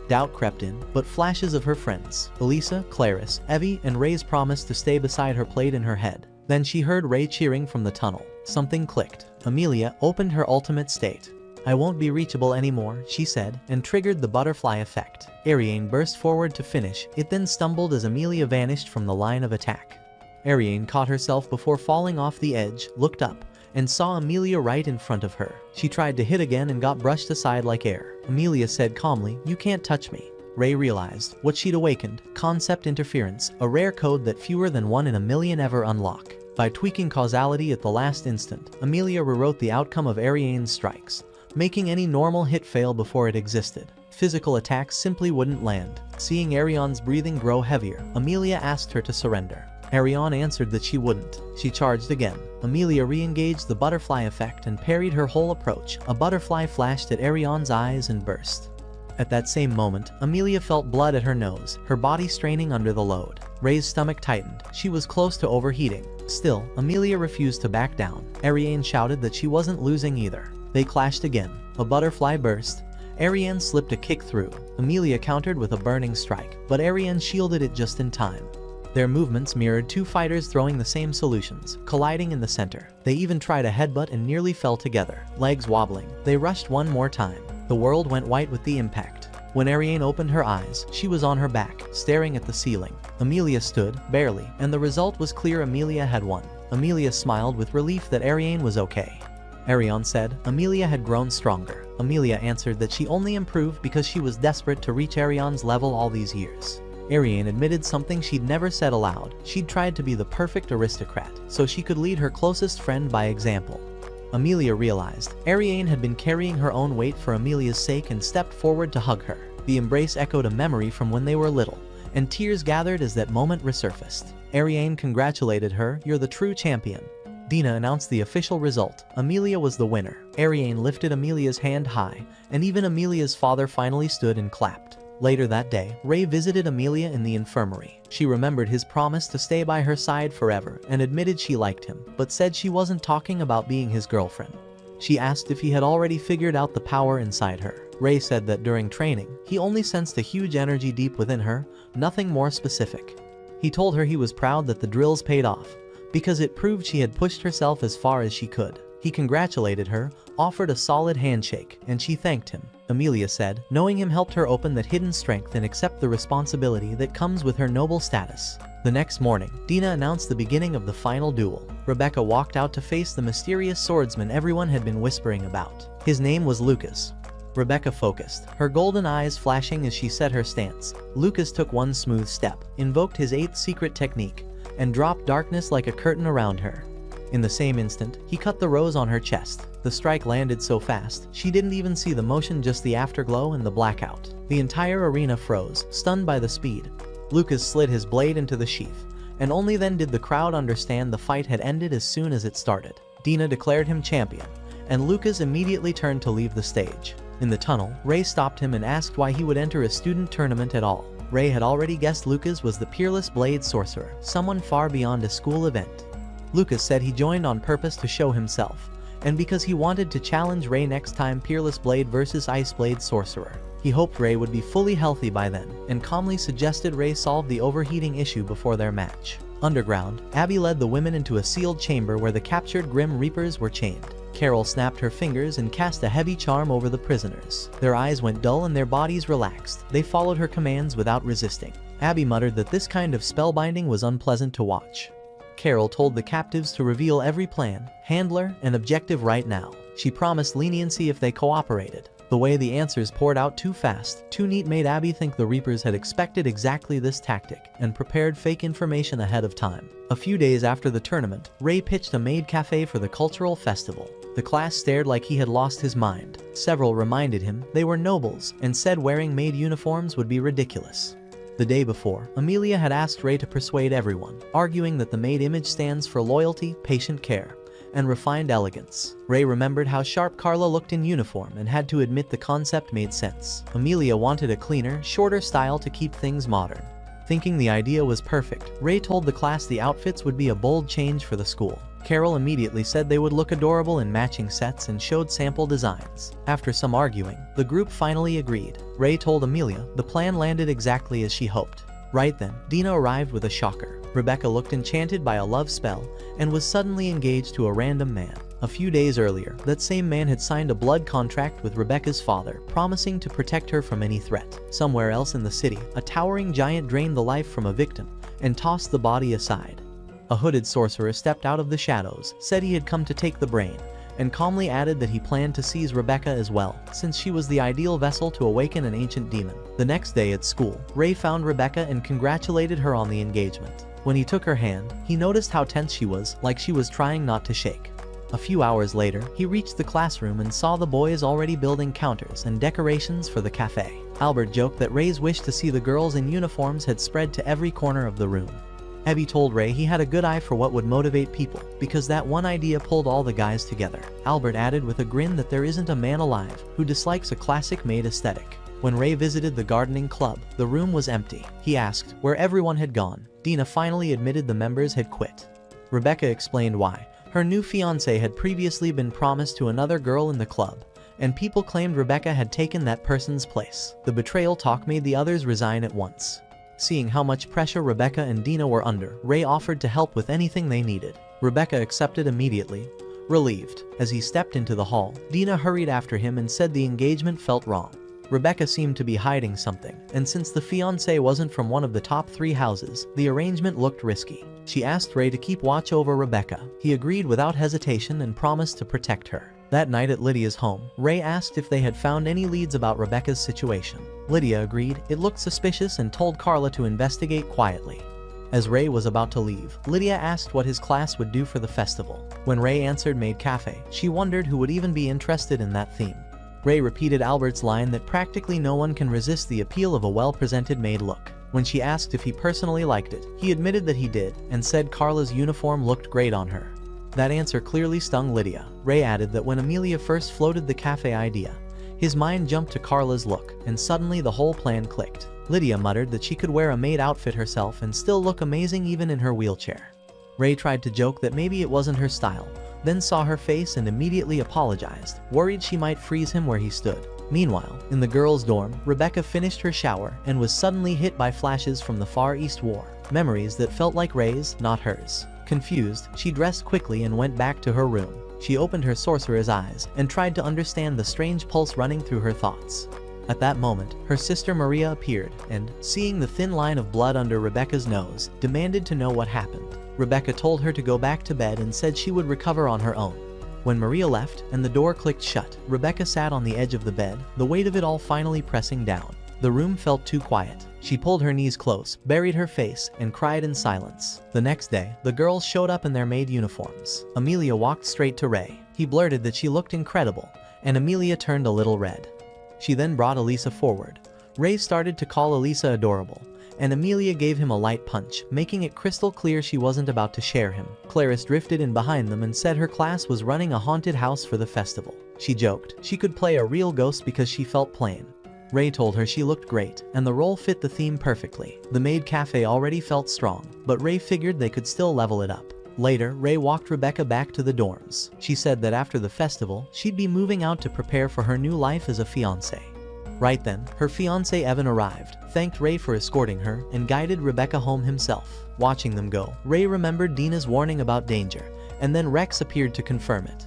S1: Doubt crept in, but flashes of her friends, Elisa, Clarice, Evie, and Ray's promise to stay beside her played in her head. Then she heard Ray cheering from the tunnel. Something clicked. Amelia opened her ultimate state. I won't be reachable anymore, she said, and triggered the butterfly effect. Ariane burst forward to finish. It then stumbled as Amelia vanished from the line of attack. Ariane caught herself before falling off the edge, looked up, and saw Amelia right in front of her. She tried to hit again and got brushed aside like air. Amelia said calmly, "You can't touch me." Ray realized what she'd awakened, concept interference, a rare code that fewer than 1 in a million ever unlock. By tweaking causality at the last instant, Amelia rewrote the outcome of Ariane's strikes, making any normal hit fail before it existed. Physical attacks simply wouldn't land. Seeing Ariane's breathing grow heavier, Amelia asked her to surrender. Ariane answered that she wouldn't. She charged again. Amelia re-engaged the butterfly effect and parried her whole approach. A butterfly flashed at Ariane's eyes and burst. At that same moment, Amelia felt blood at her nose, her body straining under the load. Ray's stomach tightened. She was close to overheating. Still, Amelia refused to back down. Ariane shouted that she wasn't losing either. They clashed again. A butterfly burst. Ariane slipped a kick through. Amelia countered with a burning strike, but Ariane shielded it just in time. Their movements mirrored two fighters throwing the same solutions, colliding in the center. They even tried a headbutt and nearly fell together, legs wobbling. They rushed one more time. The world went white with the impact. When Ariane opened her eyes, she was on her back, staring at the ceiling. Amelia stood, barely, and the result was clear: Amelia had won. Amelia smiled with relief that Ariane was okay. Ariane said Amelia had grown stronger. Amelia answered that she only improved because she was desperate to reach Ariane's level all these years. Ariane admitted something she'd never said aloud. She'd tried to be the perfect aristocrat, so she could lead her closest friend by example. Amelia realized Ariane had been carrying her own weight for Amelia's sake and stepped forward to hug her. The embrace echoed a memory from when they were little, and tears gathered as that moment resurfaced. Ariane congratulated her. "You're the true champion." Dina announced the official result. Amelia was the winner. Ariane lifted Amelia's hand high, and even Amelia's father finally stood and clapped. Later that day, Ray visited Amelia in the infirmary. She remembered his promise to stay by her side forever and admitted she liked him, but said she wasn't talking about being his girlfriend. She asked if he had already figured out the power inside her. Ray said that during training, he only sensed a huge energy deep within her, nothing more specific. He told her he was proud that the drills paid off, because it proved she had pushed herself as far as she could. He congratulated her, offered a solid handshake, and she thanked him. Amelia said knowing him helped her open that hidden strength and accept the responsibility that comes with her noble status. The next morning, Dina announced the beginning of the final duel. Rebecca walked out to face the mysterious swordsman everyone had been whispering about. His name was Lucas. Rebecca focused, her golden eyes flashing as she set her stance. Lucas took one smooth step, invoked his 8th secret technique, and dropped darkness like a curtain around her. In the same instant, he cut the rose on her chest. The strike landed so fast, she didn't even see the motion, just the afterglow and the blackout. The entire arena froze, stunned by the speed. Lucas slid his blade into the sheath, and only then did the crowd understand the fight had ended as soon as it started. Dina declared him champion, and Lucas immediately turned to leave the stage. In the tunnel, Ray stopped him and asked why he would enter a student tournament at all. Ray had already guessed Lucas was the peerless blade sorcerer, someone far beyond a school event. Lucas said he joined on purpose to show himself, and because he wanted to challenge Ray next time peerless blade versus ice blade sorcerer. He hoped Ray would be fully healthy by then, and calmly suggested Ray solve the overheating issue before their match. Underground, Abby led the women into a sealed chamber where the captured Grim Reapers were chained. Carol snapped her fingers and cast a heavy charm over the prisoners. Their eyes went dull and their bodies relaxed. They followed her commands without resisting. Abby muttered that this kind of spellbinding was unpleasant to watch. Carol told the captives to reveal every plan, handler, and objective right now. She promised leniency if they cooperated. The way the answers poured out too fast, too neat made Abby think the Reapers had expected exactly this tactic and prepared fake information ahead of time. A few days after the tournament, Ray pitched a maid cafe for the cultural festival. The class stared like he had lost his mind. Several reminded him they were nobles and said wearing maid uniforms would be ridiculous. The day before, Amelia had asked Ray to persuade everyone, arguing that the maid image stands for loyalty, patient care, and refined elegance. Ray remembered how sharp Carla looked in uniform and had to admit the concept made sense. Amelia wanted a cleaner, shorter style to keep things modern. Thinking the idea was perfect, Ray told the class the outfits would be a bold change for the school. Carol immediately said they would look adorable in matching sets and showed sample designs. After some arguing, the group finally agreed. Ray told Amelia the plan landed exactly as she hoped. Right then, Dina arrived with a shocker. Rebecca looked enchanted by a love spell and was suddenly engaged to a random man. A few days earlier, that same man had signed a blood contract with Rebecca's father, promising to protect her from any threat. Somewhere else in the city, a towering giant drained the life from a victim and tossed the body aside. A hooded sorcerer stepped out of the shadows, said he had come to take the brain, and calmly added that he planned to seize Rebecca as well, since she was the ideal vessel to awaken an ancient demon. The next day at school, Ray found Rebecca and congratulated her on the engagement. When he took her hand, he noticed how tense she was, like she was trying not to shake. A few hours later, he reached the classroom and saw the boys already building counters and decorations for the cafe. Albert joked that Ray's wish to see the girls in uniforms had spread to every corner of the room. Abby told Ray he had a good eye for what would motivate people, because that one idea pulled all the guys together. Albert added with a grin that there isn't a man alive who dislikes a classic maid aesthetic. When Ray visited the gardening club, the room was empty. He asked where everyone had gone. Dina finally admitted the members had quit. Rebecca explained why. Her new fiancé had previously been promised to another girl in the club, and people claimed Rebecca had taken that person's place. The betrayal talk made the others resign at once. Seeing how much pressure Rebecca and Dina were under, Ray offered to help with anything they needed. Rebecca accepted immediately, relieved. As he stepped into the hall, Dina hurried after him and said the engagement felt wrong. Rebecca seemed to be hiding something, and since the fiancé wasn't from one of the top 3 houses, the arrangement looked risky. She asked Ray to keep watch over Rebecca. He agreed without hesitation and promised to protect her. That night at Lydia's home, Ray asked if they had found any leads about Rebecca's situation. Lydia agreed. It looked suspicious and told Carla to investigate quietly. As Ray was about to leave, Lydia asked what his class would do for the festival. When Ray answered Maid Cafe, she wondered who would even be interested in that theme. Ray repeated Albert's line that practically no one can resist the appeal of a well-presented maid look. When she asked if he personally liked it, he admitted that he did, and said Carla's uniform looked great on her. That answer clearly stung Lydia. Ray added that when Amelia first floated the cafe idea, his mind jumped to Carla's look, and suddenly the whole plan clicked. Lydia muttered that she could wear a maid outfit herself and still look amazing even in her wheelchair. Ray tried to joke that maybe it wasn't her style, then saw her face and immediately apologized, worried she might freeze him where he stood. Meanwhile, in the girls' dorm, Rebecca finished her shower and was suddenly hit by flashes from the Far East War, memories that felt like Ray's, not hers. Confused, she dressed quickly and went back to her room. She opened her sorcerer's eyes and tried to understand the strange pulse running through her thoughts. At that moment, her sister Maria appeared and, seeing the thin line of blood under Rebecca's nose, demanded to know what happened. Rebecca told her to go back to bed and said she would recover on her own. When Maria left and the door clicked shut, Rebecca sat on the edge of the bed, the weight of it all finally pressing down. The room felt too quiet. She pulled her knees close, buried her face, and cried in silence. The next day, the girls showed up in their maid uniforms. Amelia walked straight to Ray. He blurted that she looked incredible, and Amelia turned a little red. She then brought Elisa forward. Ray started to call Elisa adorable, and Amelia gave him a light punch, making it crystal clear she wasn't about to share him. Clarice drifted in behind them and said her class was running a haunted house for the festival. She joked she could play a real ghost because she felt plain. Ray told her she looked great, and the role fit the theme perfectly. The maid cafe already felt strong, but Ray figured they could still level it up. Later, Ray walked Rebecca back to the dorms. She said that after the festival, she'd be moving out to prepare for her new life as a fiancé. Right then, her fiancé Evan arrived, thanked Ray for escorting her, and guided Rebecca home himself. Watching them go, Ray remembered Dina's warning about danger, and then Rex appeared to confirm it.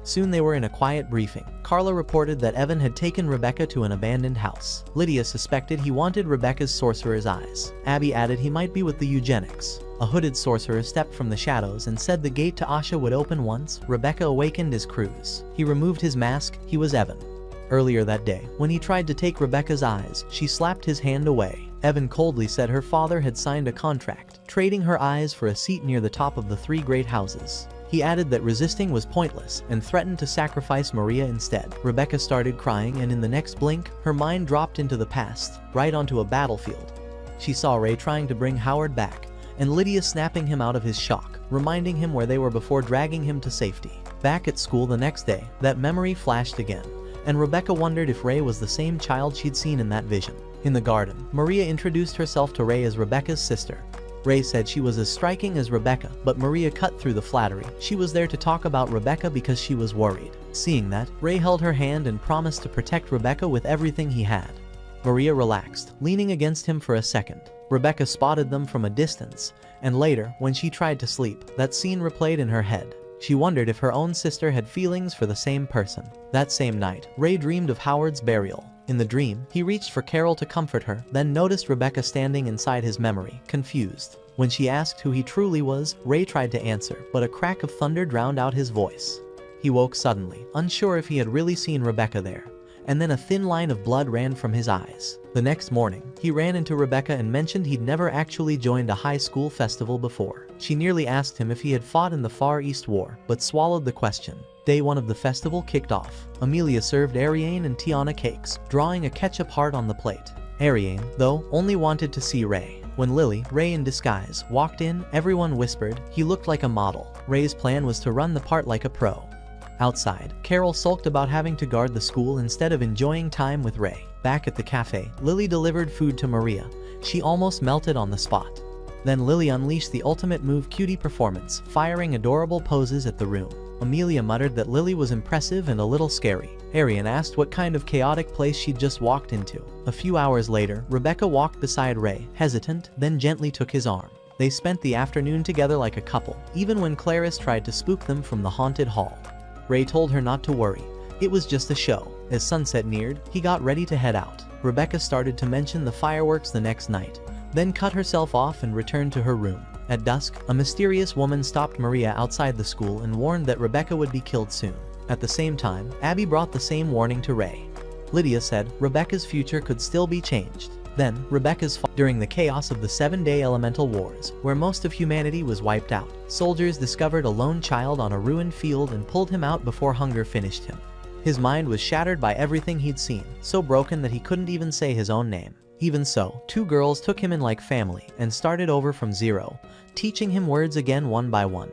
S1: Soon they were in a quiet briefing. Carla reported that Evan had taken Rebecca to an abandoned house. Lydia suspected he wanted Rebecca's sorcerer's eyes. Abby added he might be with the eugenics. A hooded sorcerer stepped from the shadows and said the gate to Asha would open once Rebecca awakened as Cruz. He removed his mask. He was Evan. Earlier that day, when he tried to take Rebecca's eyes, she slapped his hand away. Evan coldly said her father had signed a contract, trading her eyes for a seat near the top of the 3 great houses. He added that resisting was pointless and threatened to sacrifice Maria instead. Rebecca started crying, and in the next blink, her mind dropped into the past, right onto a battlefield. She saw Ray trying to bring Howard back, and Lydia snapping him out of his shock, reminding him where they were before dragging him to safety. Back at school the next day, that memory flashed again, and Rebecca wondered if Ray was the same child she'd seen in that vision. In the garden, Maria introduced herself to Ray as Rebecca's sister. Ray said she was as striking as Rebecca, but Maria cut through the flattery. She was there to talk about Rebecca because she was worried. Seeing that, Ray held her hand and promised to protect Rebecca with everything he had. Maria relaxed, leaning against him for a second. Rebecca spotted them from a distance, and later, when she tried to sleep, that scene replayed in her head. She wondered if her own sister had feelings for the same person. That same night, Ray dreamed of Howard's burial. In the dream, he reached for Carol to comfort her, then noticed Rebecca standing inside his memory, confused. When she asked who he truly was, Ray tried to answer, but a crack of thunder drowned out his voice. He woke suddenly, unsure if he had really seen Rebecca there, and then a thin line of blood ran from his eyes. The next morning, he ran into Rebecca and mentioned he'd never actually joined a high school festival before. She nearly asked him if he had fought in the Far East War, but swallowed the question. Day 1 of the festival kicked off. Amelia served Ariane and Tiana cakes, drawing a ketchup heart on the plate. Ariane, though, only wanted to see Ray. When Lily, Ray in disguise, walked in, everyone whispered he looked like a model. Ray's plan was to run the part like a pro. Outside, Carol sulked about having to guard the school instead of enjoying time with Ray. Back at the cafe, Lily delivered food to Maria. She almost melted on the spot. Then Lily unleashed the ultimate move cutie performance, firing adorable poses at the room. Amelia muttered that Lily was impressive and a little scary. Ariane asked what kind of chaotic place she'd just walked into. A few hours later, Rebecca walked beside Ray, hesitant, then gently took his arm. They spent the afternoon together like a couple, even when Clarice tried to spook them from the haunted hall. Ray told her not to worry. It was just a show. As sunset neared, he got ready to head out. Rebecca started to mention the fireworks the next night, then cut herself off and returned to her room. At dusk, a mysterious woman stopped Maria outside the school and warned that Rebecca would be killed soon. At the same time, Abby brought the same warning to Ray. Lydia said Rebecca's future could still be changed. Then, during the chaos of the 7-day elemental wars, where most of humanity was wiped out, soldiers discovered a lone child on a ruined field and pulled him out before hunger finished him. His mind was shattered by everything he'd seen, so broken that he couldn't even say his own name. Even so, 2 girls took him in like family and started over from zero, teaching him words again one by one.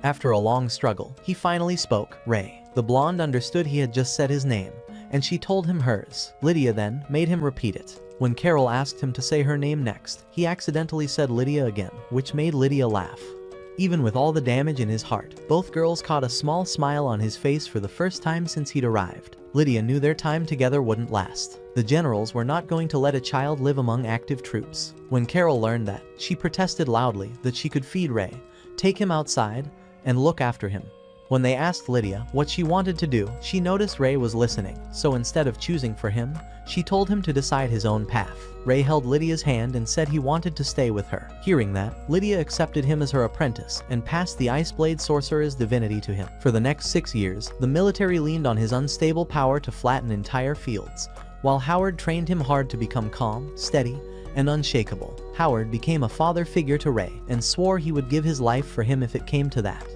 S1: After a long struggle, he finally spoke, Ray. The blonde understood he had just said his name, and she told him hers. Lydia then made him repeat it. When Carol asked him to say her name next, he accidentally said Lydia again, which made Lydia laugh. Even with all the damage in his heart, both girls caught a small smile on his face for the first time since he'd arrived. Lydia knew their time together wouldn't last. The generals were not going to let a child live among active troops. When Carol learned that, she protested loudly that she could feed Ray, take him outside, and look after him. When they asked Lydia what she wanted to do, she noticed Ray was listening, so instead of choosing for him, she told him to decide his own path. Ray held Lydia's hand and said he wanted to stay with her. Hearing that, Lydia accepted him as her apprentice and passed the Iceblade Sorcerer's divinity to him. For the next 6 years, the military leaned on his unstable power to flatten entire fields, while Howard trained him hard to become calm, steady, and unshakable. Howard became a father figure to Ray and swore he would give his life for him if it came to that.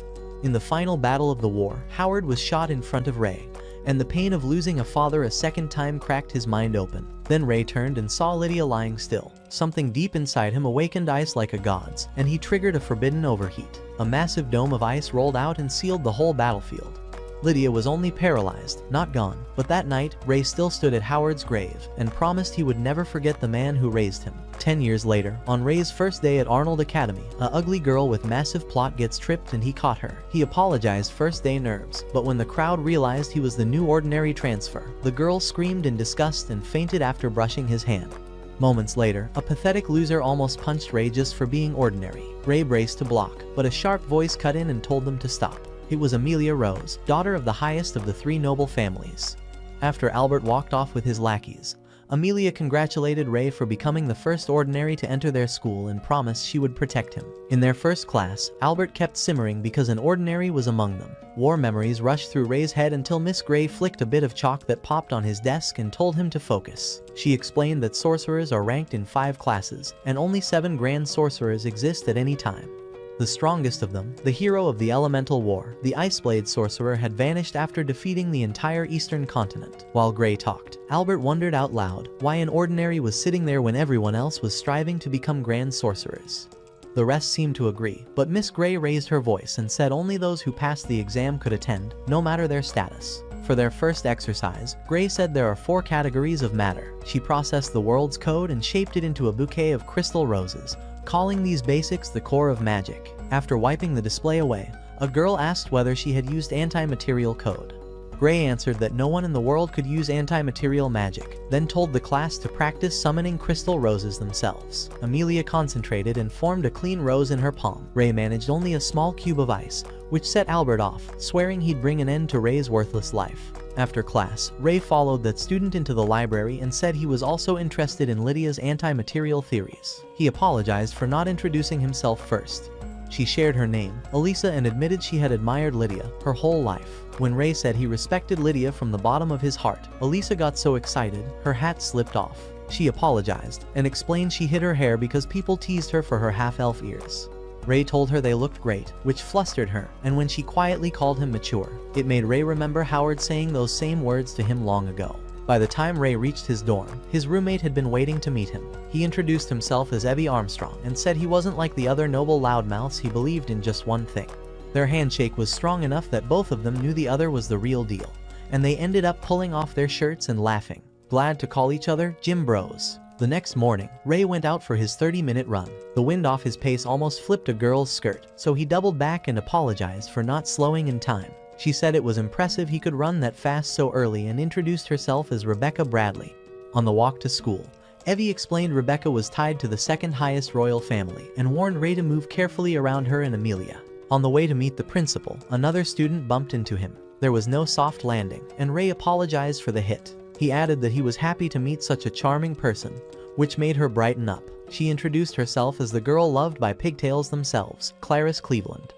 S1: In the final battle of the war, Howard was shot in front of Ray, and the pain of losing a father a second time cracked his mind open. Then Ray turned and saw Lydia lying still. Something deep inside him awakened ice like a god's, and he triggered a forbidden overheat. A massive dome of ice rolled out and sealed the whole battlefield. Lydia was only paralyzed, not gone, but that night, Ray still stood at Howard's grave and promised he would never forget the man who raised him. 10 years later, on Ray's first day at Arnold Academy, a ugly girl with massive plot gets tripped and he caught her. He apologized first day nerves, but when the crowd realized he was the new ordinary transfer, the girl screamed in disgust and fainted after brushing his hand. Moments later, a pathetic loser almost punched Ray just for being ordinary. Ray braced to block, but a sharp voice cut in and told them to stop. It was Amelia Rose, daughter of the highest of the three noble families. After Albert walked off with his lackeys, Amelia congratulated Ray for becoming the first ordinary to enter their school and promised she would protect him. In their first class, Albert kept simmering because an ordinary was among them. War memories rushed through Ray's head until Miss Gray flicked a bit of chalk that popped on his desk and told him to focus. She explained that sorcerers are ranked in 5 classes, and only 7 grand sorcerers exist at any time. The strongest of them, the hero of the Elemental War, the Iceblade sorcerer, had vanished after defeating the entire eastern continent. While Gray talked, Albert wondered out loud why an ordinary was sitting there when everyone else was striving to become grand sorcerers. The rest seemed to agree, but Miss Gray raised her voice and said only those who passed the exam could attend, no matter their status. For their first exercise, Gray said there are 4 categories of matter. She processed the world's code and shaped it into a bouquet of crystal roses, calling these basics the core of magic. After wiping the display away, a girl asked whether she had used anti-material code. Gray answered that no one in the world could use anti-material magic, then told the class to practice summoning crystal roses themselves. Amelia concentrated and formed a clean rose in her palm. Ray managed only a small cube of ice, which set Albert off, swearing he'd bring an end to Ray's worthless life. After class, Ray followed that student into the library and said he was also interested in Lydia's anti-material theories. He apologized for not introducing himself first. She shared her name, Elisa, and admitted she had admired Lydia her whole life. When Ray said he respected Lydia from the bottom of his heart, Elisa got so excited, her hat slipped off. She apologized and explained she hid her hair because people teased her for her half-elf ears. Ray told her they looked great, which flustered her, and when she quietly called him mature, it made Ray remember Howard saying those same words to him long ago. By the time Ray reached his dorm, his roommate had been waiting to meet him. He introduced himself as Evie Armstrong and said he wasn't like the other noble loudmouths. He believed in just one thing. Their handshake was strong enough that both of them knew the other was the real deal, and they ended up pulling off their shirts and laughing, glad to call each other Gym Bros. The next morning, Ray went out for his 30-minute run. The wind off his pace almost flipped a girl's skirt, so he doubled back and apologized for not slowing in time. She said it was impressive he could run that fast so early and introduced herself as Rebecca Bradley. On the walk to school, Evie explained Rebecca was tied to the second highest royal family and warned Ray to move carefully around her and Amelia. On the way to meet the principal, another student bumped into him. There was no soft landing, and Ray apologized for the hit. He added that he was happy to meet such a charming person, which made her brighten up. She introduced herself as the girl loved by pigtails themselves, Clarice Cleveland.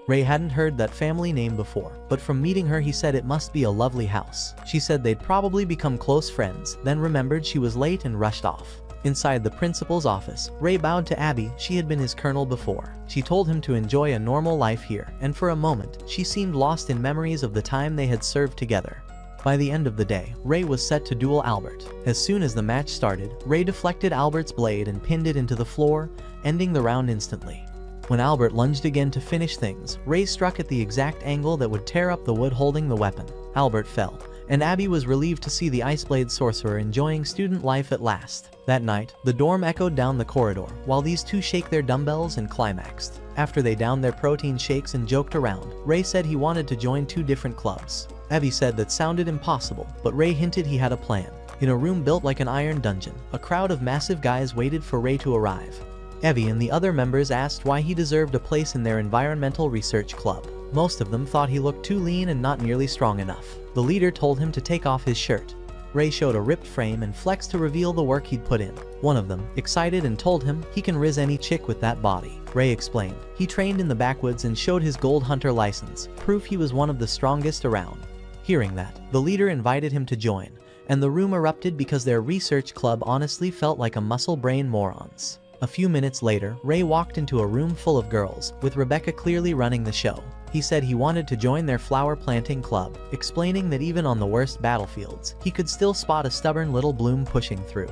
S1: Ray hadn't heard that family name before, but from meeting her he said it must be a lovely house. She said they'd probably become close friends, then remembered she was late and rushed off. Inside the principal's office, Ray bowed to Abby. She had been his colonel before. She told him to enjoy a normal life here, and for a moment, she seemed lost in memories of the time they had served together. By the end of the day, Ray was set to duel Albert. As soon as the match started, Ray deflected Albert's blade and pinned it into the floor, ending the round instantly. When Albert lunged again to finish things, Ray struck at the exact angle that would tear up the wood holding the weapon. Albert fell, and Abby was relieved to see the Iceblade sorcerer enjoying student life at last. That night, the dorm echoed down the corridor, while these two shake their dumbbells and climaxed. After they downed their protein shakes and joked around, Ray said he wanted to join 2 different clubs. Abby said that sounded impossible, but Ray hinted he had a plan. In a room built like an iron dungeon, a crowd of massive guys waited for Ray to arrive. Evie and the other members asked why he deserved a place in their environmental research club. Most of them thought he looked too lean and not nearly strong enough. The leader told him to take off his shirt. Ray showed a ripped frame and flexed to reveal the work he'd put in. One of them, excited, and told him he can riz any chick with that body. Ray explained he trained in the backwoods and showed his gold hunter license, proof he was one of the strongest around. Hearing that, the leader invited him to join, and the room erupted because their research club honestly felt like a muscle-brain morons. A few minutes later, Ray walked into a room full of girls, with Rebecca clearly running the show. He said he wanted to join their flower planting club, explaining that even on the worst battlefields, he could still spot a stubborn little bloom pushing through.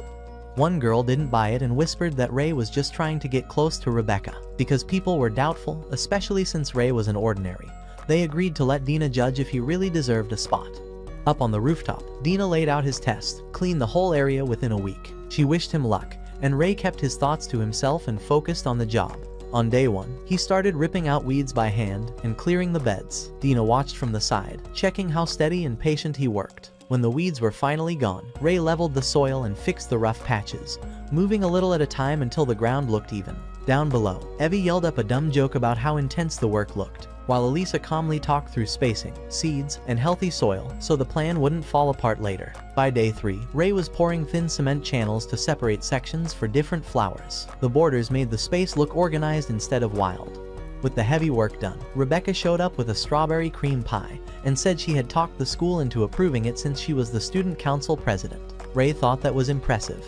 S1: One girl didn't buy it and whispered that Ray was just trying to get close to Rebecca, because people were doubtful, especially since Ray was an ordinary. They agreed to let Dina judge if he really deserved a spot. Up on the rooftop, Dina laid out his test, cleaned the whole area within a week. She wished him luck, and Ray kept his thoughts to himself and focused on the job. On day 1, he started ripping out weeds by hand and clearing the beds. Dina watched from the side, checking how steady and patient he worked. When the weeds were finally gone, Ray leveled the soil and fixed the rough patches, moving a little at a time until the ground looked even. Down below, Evie yelled up a dumb joke about how intense the work looked, while Elisa calmly talked through spacing, seeds, and healthy soil so the plan wouldn't fall apart later. By day 3, Ray was pouring thin cement channels to separate sections for different flowers. The borders made the space look organized instead of wild. With the heavy work done, Rebecca showed up with a strawberry cream pie and said she had talked the school into approving it since she was the student council president. Ray thought that was impressive.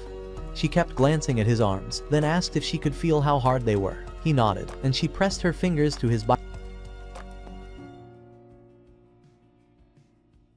S1: She kept glancing at his arms, then asked if she could feel how hard they were. He nodded, and she pressed her fingers to his body.